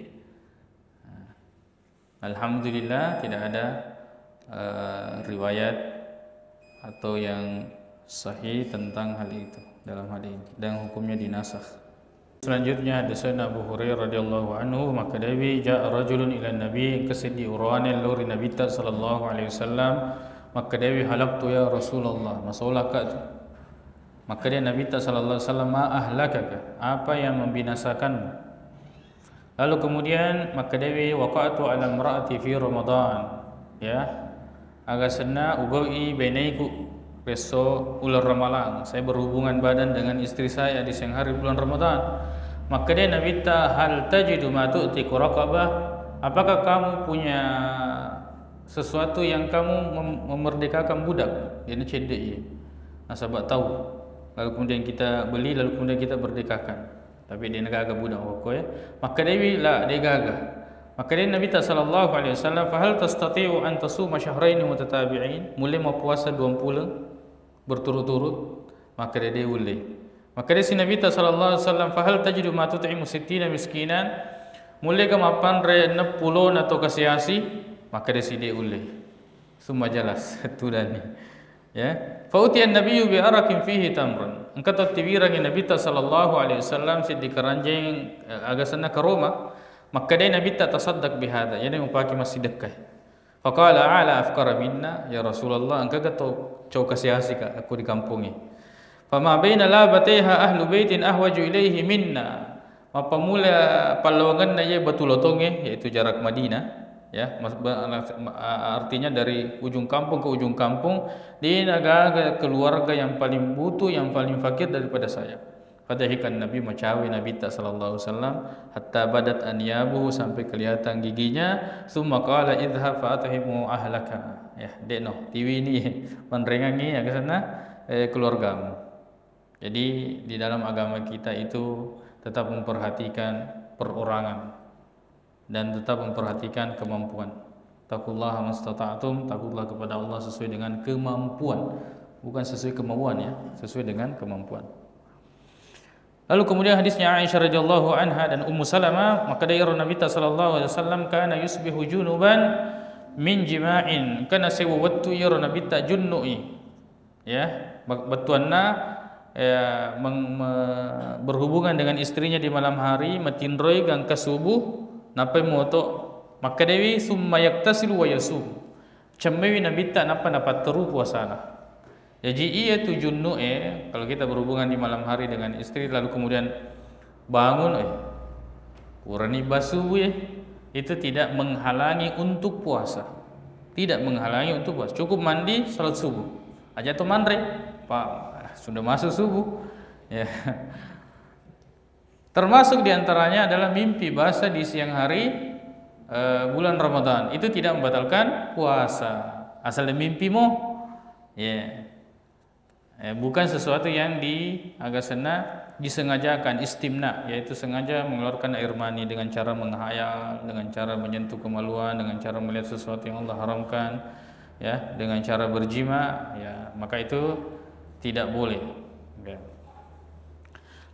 Alhamdulillah tidak ada riwayat atau yang sahih tentang hal itu dalam hal ini, dan hukumnya dinasakh. Selanjutnya hadisana Abu Hurairah radhiyallahu anhu, maka Nabi ja'a rajulun ila Nabi kasidi uranan lori Nabi sallallahu alaihi wasallam, maka Dewi halaktu ya Rasulullah, masalah kat. Maka dia Nabi sallallahu alaihi wasallam, ma ahlakaka, apa yang membinasakanmu? Lalu kemudian maka Dewi waqa'tu ala imra'ati fi Ramadan, ya, agak sena ubai bainaiku reso ular ramalan, saya berhubungan badan dengan istri saya di siang hari bulan Ramadan. Maka dia Nabi hal tajidu ma tu'tiku raqabah, apakah kamu punya sesuatu yang kamu memerdekakan budak? Ini cedek ya. Nah, sahabat tahu. Lalu kemudian kita beli, lalu kemudian kita berdekakan. Tapi dia gagah budak pokok ya. Maka dia bilang dia gagah. Maka dia Nabi sallallahu alaihi wasallam, "Fa hal tastati'u an tasuma syahrain mutatabi'ain?" Mulai mau puasa 2 bulan berturut-turut. Maka dia boleh. Maka dia si Nabi sallallahu alaihi wasallam, "Fa hal tajidu ma tut'imu 60 miskinan?" Mulai ke mapan re 60 atau kasiasi. Maka dia sidik ulih. Semua jelas itu dan ni. Ya. Fa utiyan nabiyyu bi arakin fihi tamrun. Engkau tiwirang Nabi sallallahu alaihi wasallam sidik keranjang agak sana ke Roma. Maka dia Nabi tasaddaq bihada. Yani upaki masih dekat. Faqala ala afkara minna ya Rasulullah, engkau tahu kasiasi ka aku di kampung ni. Fama baina labataiha ahlu baitin ahwaju ilaihi minna. Apa mula palawangan na ye batulotong yaitu jarak Madinah. Ya, artinya dari ujung kampung ke ujung kampung, di negara keluarga yang paling butuh, yang paling fakir daripada saya. Fadahikan Nabi, macawi Nabi sallallahu alaihi wasallam hatta badat anyabuhu, sampai kelihatan giginya. Summa qala idhhab fa athimu ahlaka. Ya, dekno tiwi ini menrengangi ya ke sana keluargamu. Jadi di dalam agama kita itu tetap memperhatikan perorangan dan tetap memperhatikan kemampuan. Taqullaha mastata'tum, takutlah kepada Allah sesuai dengan kemampuan, bukan sesuai kemauan ya, sesuai dengan kemampuan. Lalu kemudian hadisnya Aisyah radhiyallahu anha dan Ummu Salamah, maka dari Nabi sallallahu alaihi wasallam kana yusbihu junuban min jima'in, kana sewattu ya Nabi ta junnui, ya, batuanna ya, berhubungan dengan istrinya di malam hari, matinroi gang kasubuh napai moto. Maka dewi summa yaktasilu wa yasum, cammewi Nabi ta napa teru puasana. Jadi ia tu junnu kalau kita berhubungan di malam hari dengan istri lalu kemudian bangun urani basuh itu tidak menghalangi untuk puasa. Tidak menghalangi untuk puasa. Cukup mandi salat subuh. Aja tu mandre, Pak, sudah masuk subuh. Ya. Termasuk diantaranya adalah mimpi basah di siang hari bulan Ramadan. Itu tidak membatalkan puasa. Asal mimpi mo, ya. Bukan sesuatu yang agak disengajakan, istimna, yaitu sengaja mengeluarkan air mani dengan cara menghayal, dengan cara menyentuh kemaluan, dengan cara melihat sesuatu yang Allah haramkan, ya, dengan cara berjima, ya, maka itu tidak boleh. Okay.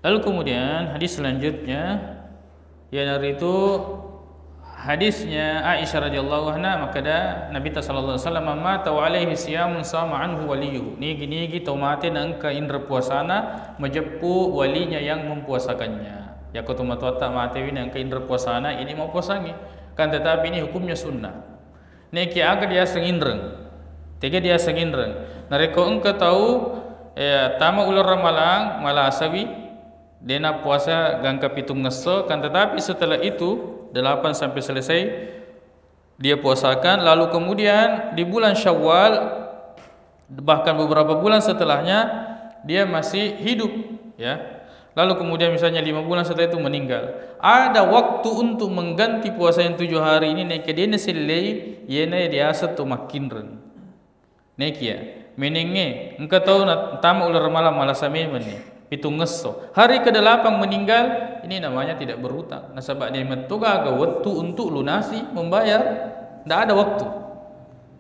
Lalu kemudian hadis selanjutnya, ya, dari itu hadisnya Aisyah radhiyallahu anha makada Nabi sallallahu alaihi wasallam mata wa alaihi siyamun sama anhu waliyuhu. Nigi tomate nangka indra puasana majappu walinya yang mempuasakannya. Ya kutu matwata mate wina nangka indra puasana ini mau puasangi. Kan tetapi ini hukumnya sunnah. Neki aga dia sengindreng. Tiga dia sengindreng. Nareko engka tahu tama ular ramalang malasawi dena puasa gangka pitung ngeso kan tetapi setelah itu 8 sampai selesai dia puasakan, lalu kemudian di bulan Syawal bahkan beberapa bulan setelahnya dia masih hidup, ya. Lalu kemudian misalnya 5 bulan setelah itu meninggal. Ada waktu untuk mengganti puasa yang 7 hari ini nek dia selai yene dia satu makinren. Nek ya, menenge engkau tahu tama ular malam malasame meni. Pitung ngeso. Hari ke-8 meninggal, ini namanya tidak berhutang. Nasabak dia mentuga aga waktu untuk lunasi membayar, tidak ada waktu.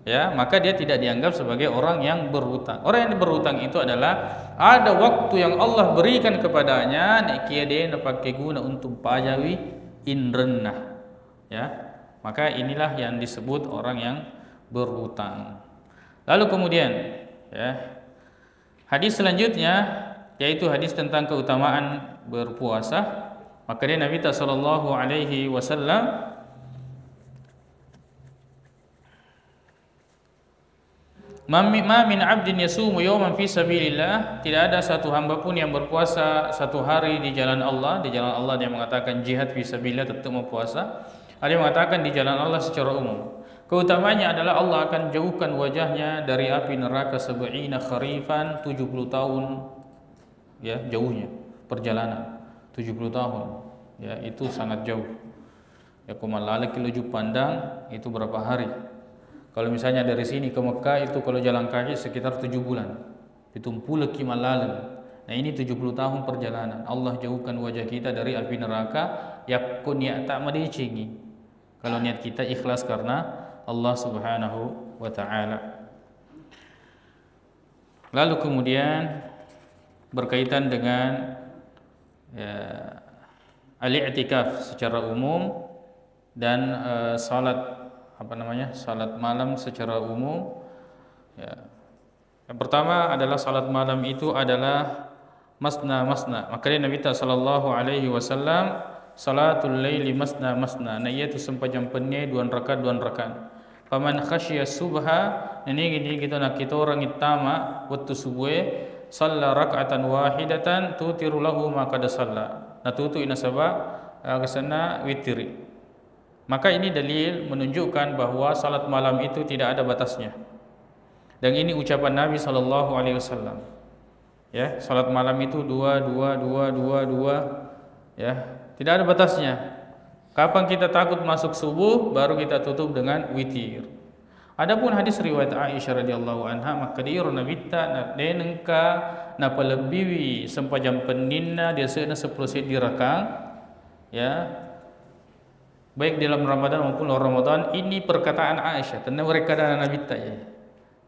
Ya, maka dia tidak dianggap sebagai orang yang berhutang. Orang yang berhutang itu adalah ada waktu yang Allah berikan kepadanya, nek kia dia pakai guna untuk pajawi indrenah. Ya. Maka inilah yang disebut orang yang berhutang. Lalu kemudian, ya. Hadis selanjutnya yaitu hadis tentang keutamaan berpuasa. Maka dia Nabi sallallahu alaihi wasallam ma min 'abdin yasumu yawman fi sabilillah, tidak ada satu hamba pun yang berpuasa satu hari di jalan Allah. Di jalan Allah dia mengatakan jihad fi sabilillah tetap berpuasa. Ada yang mengatakan di jalan Allah secara umum. Keutamanya adalah Allah akan jauhkan wajahnya dari api neraka 70 kharifan, 70 tahun. Ya, jauhnya perjalanan 70 tahun, ya itu sangat jauh. Ya kumalala kiloju pandang itu berapa hari? Kalau misalnya dari sini ke Mekah itu kalau jalan kaki sekitar 7 bulan. Ditumpul ki malalan. Nah ini 70 tahun perjalanan. Allah jauhkan wajah kita dari api neraka. Yakun ya tak madicingi. Kalau niat kita ikhlas karena Allah Subhanahu wa taala. Lalu kemudian berkaitan dengan al-i'tikaf secara umum dan salat salat malam secara umum, ya. Yang pertama adalah salat malam itu adalah masna. Maka Nabi sallallahu alaihi wasallam salatul laili masna. Nah iaitu sempajam penne 2 rakaat. Paman khasyiya subha ini kita nak kita orang itama waktu subuh salla rak'atan wahidatan tutiru lahu ma qad salla. Natutu inasaba kesana witri. Maka ini dalil menunjukkan bahwa salat malam itu tidak ada batasnya. Dan ini ucapan Nabi sallallahu alaihi wasallam. Ya, salat malam itu 2 ya, tidak ada batasnya. Kapan kita takut masuk subuh baru kita tutup dengan witir. Adapun hadis riwayat Aisyah radhiyallahu anha maka diiru Nabi ta denengka na palebiwi sempajam peninna dia seuna 10 set dirakang, ya. Baik dalam Ramadan maupun luar Ramadan, ini perkataan Aisyah tentang mereka dan Nabi ta ya.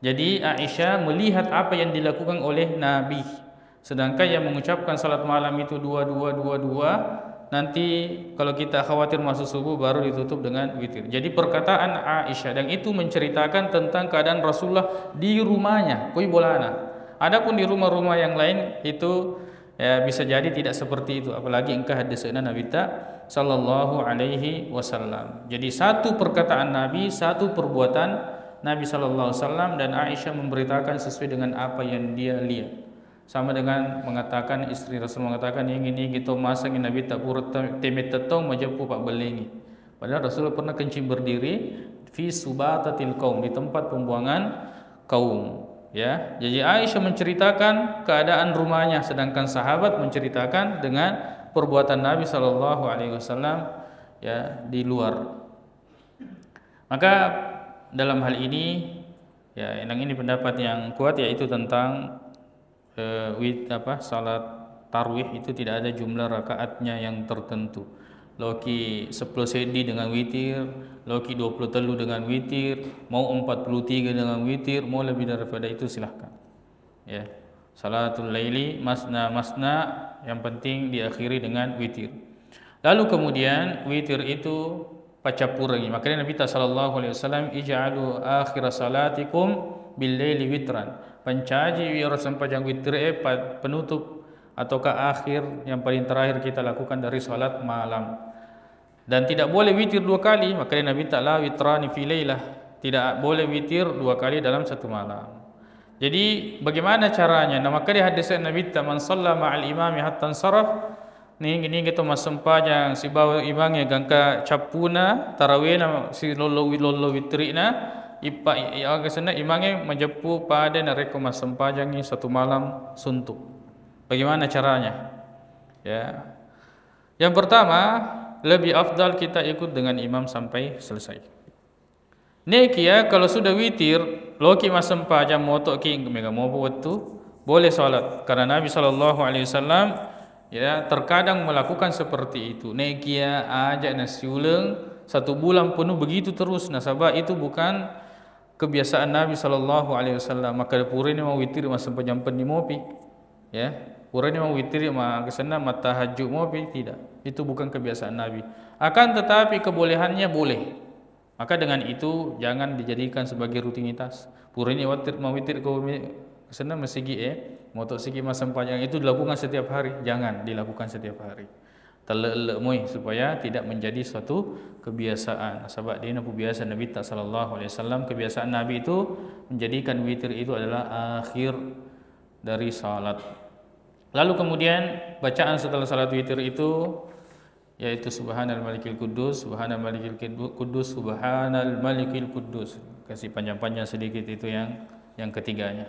Jadi Aisyah melihat apa yang dilakukan oleh Nabi. Sedangkan yang mengucapkan salat malam itu 2 nanti kalau kita khawatir masuk subuh baru ditutup dengan witir. Jadi perkataan Aisyah dan itu menceritakan tentang keadaan Rasulullah di rumahnya, koi bolana. Adapun di rumah-rumah yang lain itu ya, bisa jadi tidak seperti itu. Apalagi engkau hadisna Nabi sallallahu alaihi wasallam. Jadi satu perkataan Nabi, satu perbuatan Nabi sallallahu alaihi wasallam dan Aisyah memberitakan sesuai dengan apa yang dia lihat. Sama dengan mengatakan istri Rasul mengatakan yang ini gitu masa Nabi tak purut temet tetong majapu pak belengi. Padahal Rasul pernah kencing berdiri fi subatatil qaum di tempat pembuangan kaum. Ya, jadi Aisyah menceritakan keadaan rumahnya, sedangkan sahabat menceritakan dengan perbuatan Nabi sallallahu alaihi wasallam ya di luar. Maka dalam hal ini ya, yang ini pendapat yang kuat yaitu tentang salat tarwih itu tidak ada jumlah rakaatnya yang tertentu. Loki 10 sedi dengan witir, loki 20 telu dengan witir, mau 43 dengan witir, mau lebih daripada itu silahkan. Ya. Salatul laili masna, yang penting diakhiri dengan witir. Lalu kemudian witir itu pacapurangi. Makanya Nabi sallallahu alaihi wasallam ij'alu akhir salatikum bil laili witran. Pancaji wiro sampajang witir penutup ataukah akhir yang paling terakhir kita lakukan dari salat malam. Dan tidak boleh witir 2 kali. Makanya Nabi la witrani fi lailah. Tidak boleh witir 2 kali dalam satu malam. Jadi bagaimana caranya? Nah, maka di hadis Nabi man shalla ma'al imami hatta saraf ni kita masempajang si bawa imangnya gangka capuna tarawihna si lolo witrina ipa agasana imangnya menjepu pada nareko masempajangi satu malam suntuk. Bagaimana caranya? Ya. Yang pertama, lebih afdal kita ikut dengan imam sampai selesai. Nekia kalau sudah witir, loki masempaja motok ki mega mopo waktu boleh salat karena Nabi sallallahu alaihi wasallam ya terkadang melakukan seperti itu. Nekia ajak nasi ulang 1 bulan penuh begitu terus. Nasabah itu bukan kebiasaan Nabi sallallahu alaihi wasallam. Maka purine mau witir masempaja di mopi. Ya, purine mau witir ma kesana mata tahajud mopi tidak. Itu bukan kebiasaan Nabi. Akan tetapi kebolehannya boleh. Maka dengan itu jangan dijadikan sebagai rutinitas. Purine witir mau witir ke kesana mesigi motok sigi masempaja itu dilakukan setiap hari. Jangan dilakukan setiap hari. Telek-lek moi supaya tidak menjadi suatu kebiasaan. Sebab dia nabu biasa Nabi sallallahu alaihi wasallam, kebiasaan Nabi itu menjadikan witir itu adalah akhir dari salat. Lalu kemudian bacaan setelah salat witir itu yaitu subhanal malikil quddus, subhanal malikil quddus, subhanal malikil quddus. Kasih panjang-panjang sedikit itu yang ketiganya.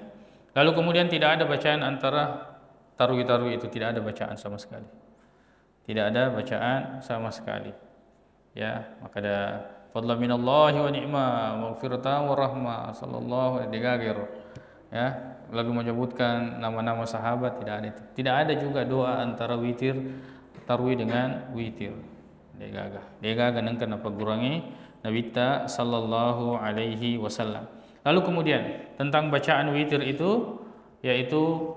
Lalu kemudian tidak ada bacaan antara tarwih-tarwih itu, tidak ada bacaan sama sekali. Tidak ada bacaan sama sekali. Ya, maka ada fadla minallahi wa ni'ma, maghfiratan wa rahmah sallallahu alaihi digagir. Ya, lalu menyebutkan nama-nama sahabat, tidak ada itu. Tidak ada juga doa antara witir tarwih dengan witir. Dia nangkan apa gurangi Nabi sallallahu alaihi wasallam. Lalu kemudian tentang bacaan witir itu yaitu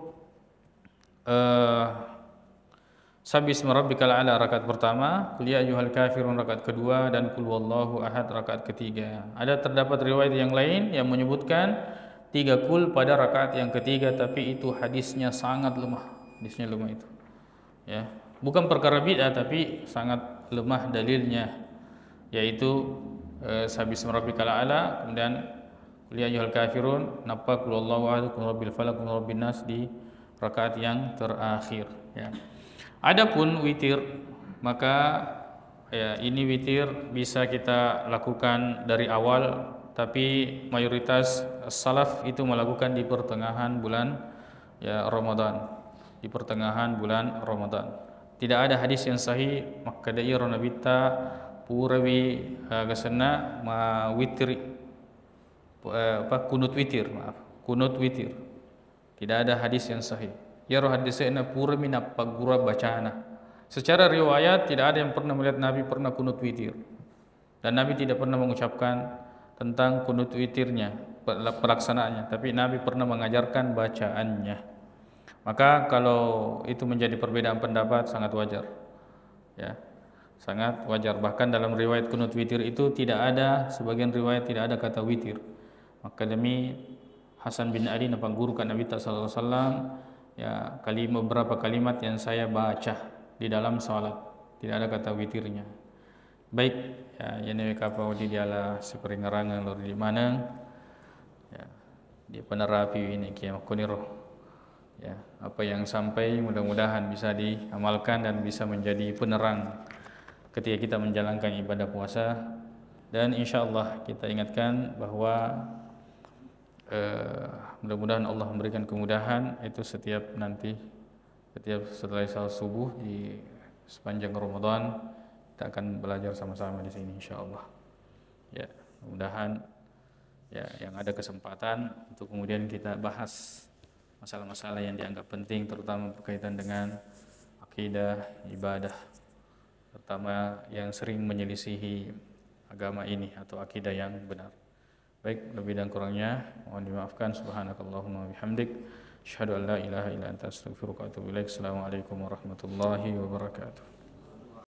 Sabis merabbikal ala rakaat pertama, qul ya ayyuhal kafirun rakaat kedua dan qul wallahu ahad rakaat ketiga. Ada terdapat riwayat yang lain yang menyebutkan 3 qul pada rakaat yang ketiga, tapi itu hadisnya sangat lemah. Hadisnya lemah itu. Ya. Bukan perkara bid'ah tapi sangat lemah dalilnya, yaitu sabis merabbikal ala, kemudian qul ya ayyuhal kafirun, napa qul wallahu ahad, qul rabbil falaq, qul rabbin nas di rakaat yang terakhir, ya. Adapun witir, maka ya ini witir bisa kita lakukan dari awal, tapi mayoritas salaf itu melakukan di pertengahan bulan ya Ramadan, di pertengahan bulan Ramadan. Tidak ada hadis yang sahih maka dai Nabita purawi gasana ma witri kunut witir, kunut witir. Tidak ada hadis yang sahih. Ya roh hadisnya pura mina pagura bacana. Secara riwayat tidak ada yang pernah melihat Nabi pernah kunut witir. Dan Nabi tidak pernah mengucapkan tentang kunut witirnya, pelaksanaannya, tapi Nabi pernah mengajarkan bacaannya. Maka kalau itu menjadi perbedaan pendapat sangat wajar. Ya. Sangat wajar. Bahkan dalam riwayat kunut witir itu tidak ada, sebagian riwayat tidak ada kata witir. Maka demi Hasan bin Ali napang guru kan Nabi sallallahu alaihi wasallam, ya beberapa kalimat yang saya baca di dalam salat tidak ada kata witirnya. Baik, ya ini kapau di diala seperingerangan lor di mana ya di penerapi ini kiam kuniro. Ya, apa yang sampai mudah-mudahan bisa diamalkan dan bisa menjadi penerang ketika kita menjalankan ibadah puasa. Dan insyaallah kita ingatkan bahwa mudah-mudahan Allah memberikan kemudahan itu setiap setelah salat subuh di sepanjang Ramadan kita akan belajar sama-sama di sini insyaallah. Ya, mudah-mudahan ya yang ada kesempatan untuk kemudian kita bahas masalah-masalah yang dianggap penting, terutama berkaitan dengan akidah, ibadah, terutama yang sering menyelisihi agama ini atau akidah yang benar. Baik, lebih dan kurangnya mohon dimaafkan. Subhanakallahumma bihamdik, asyhadu an la ilaha illa anta astaghfiruka wa atubu ilaik. Assalamualaikum warahmatullahi wabarakatuh.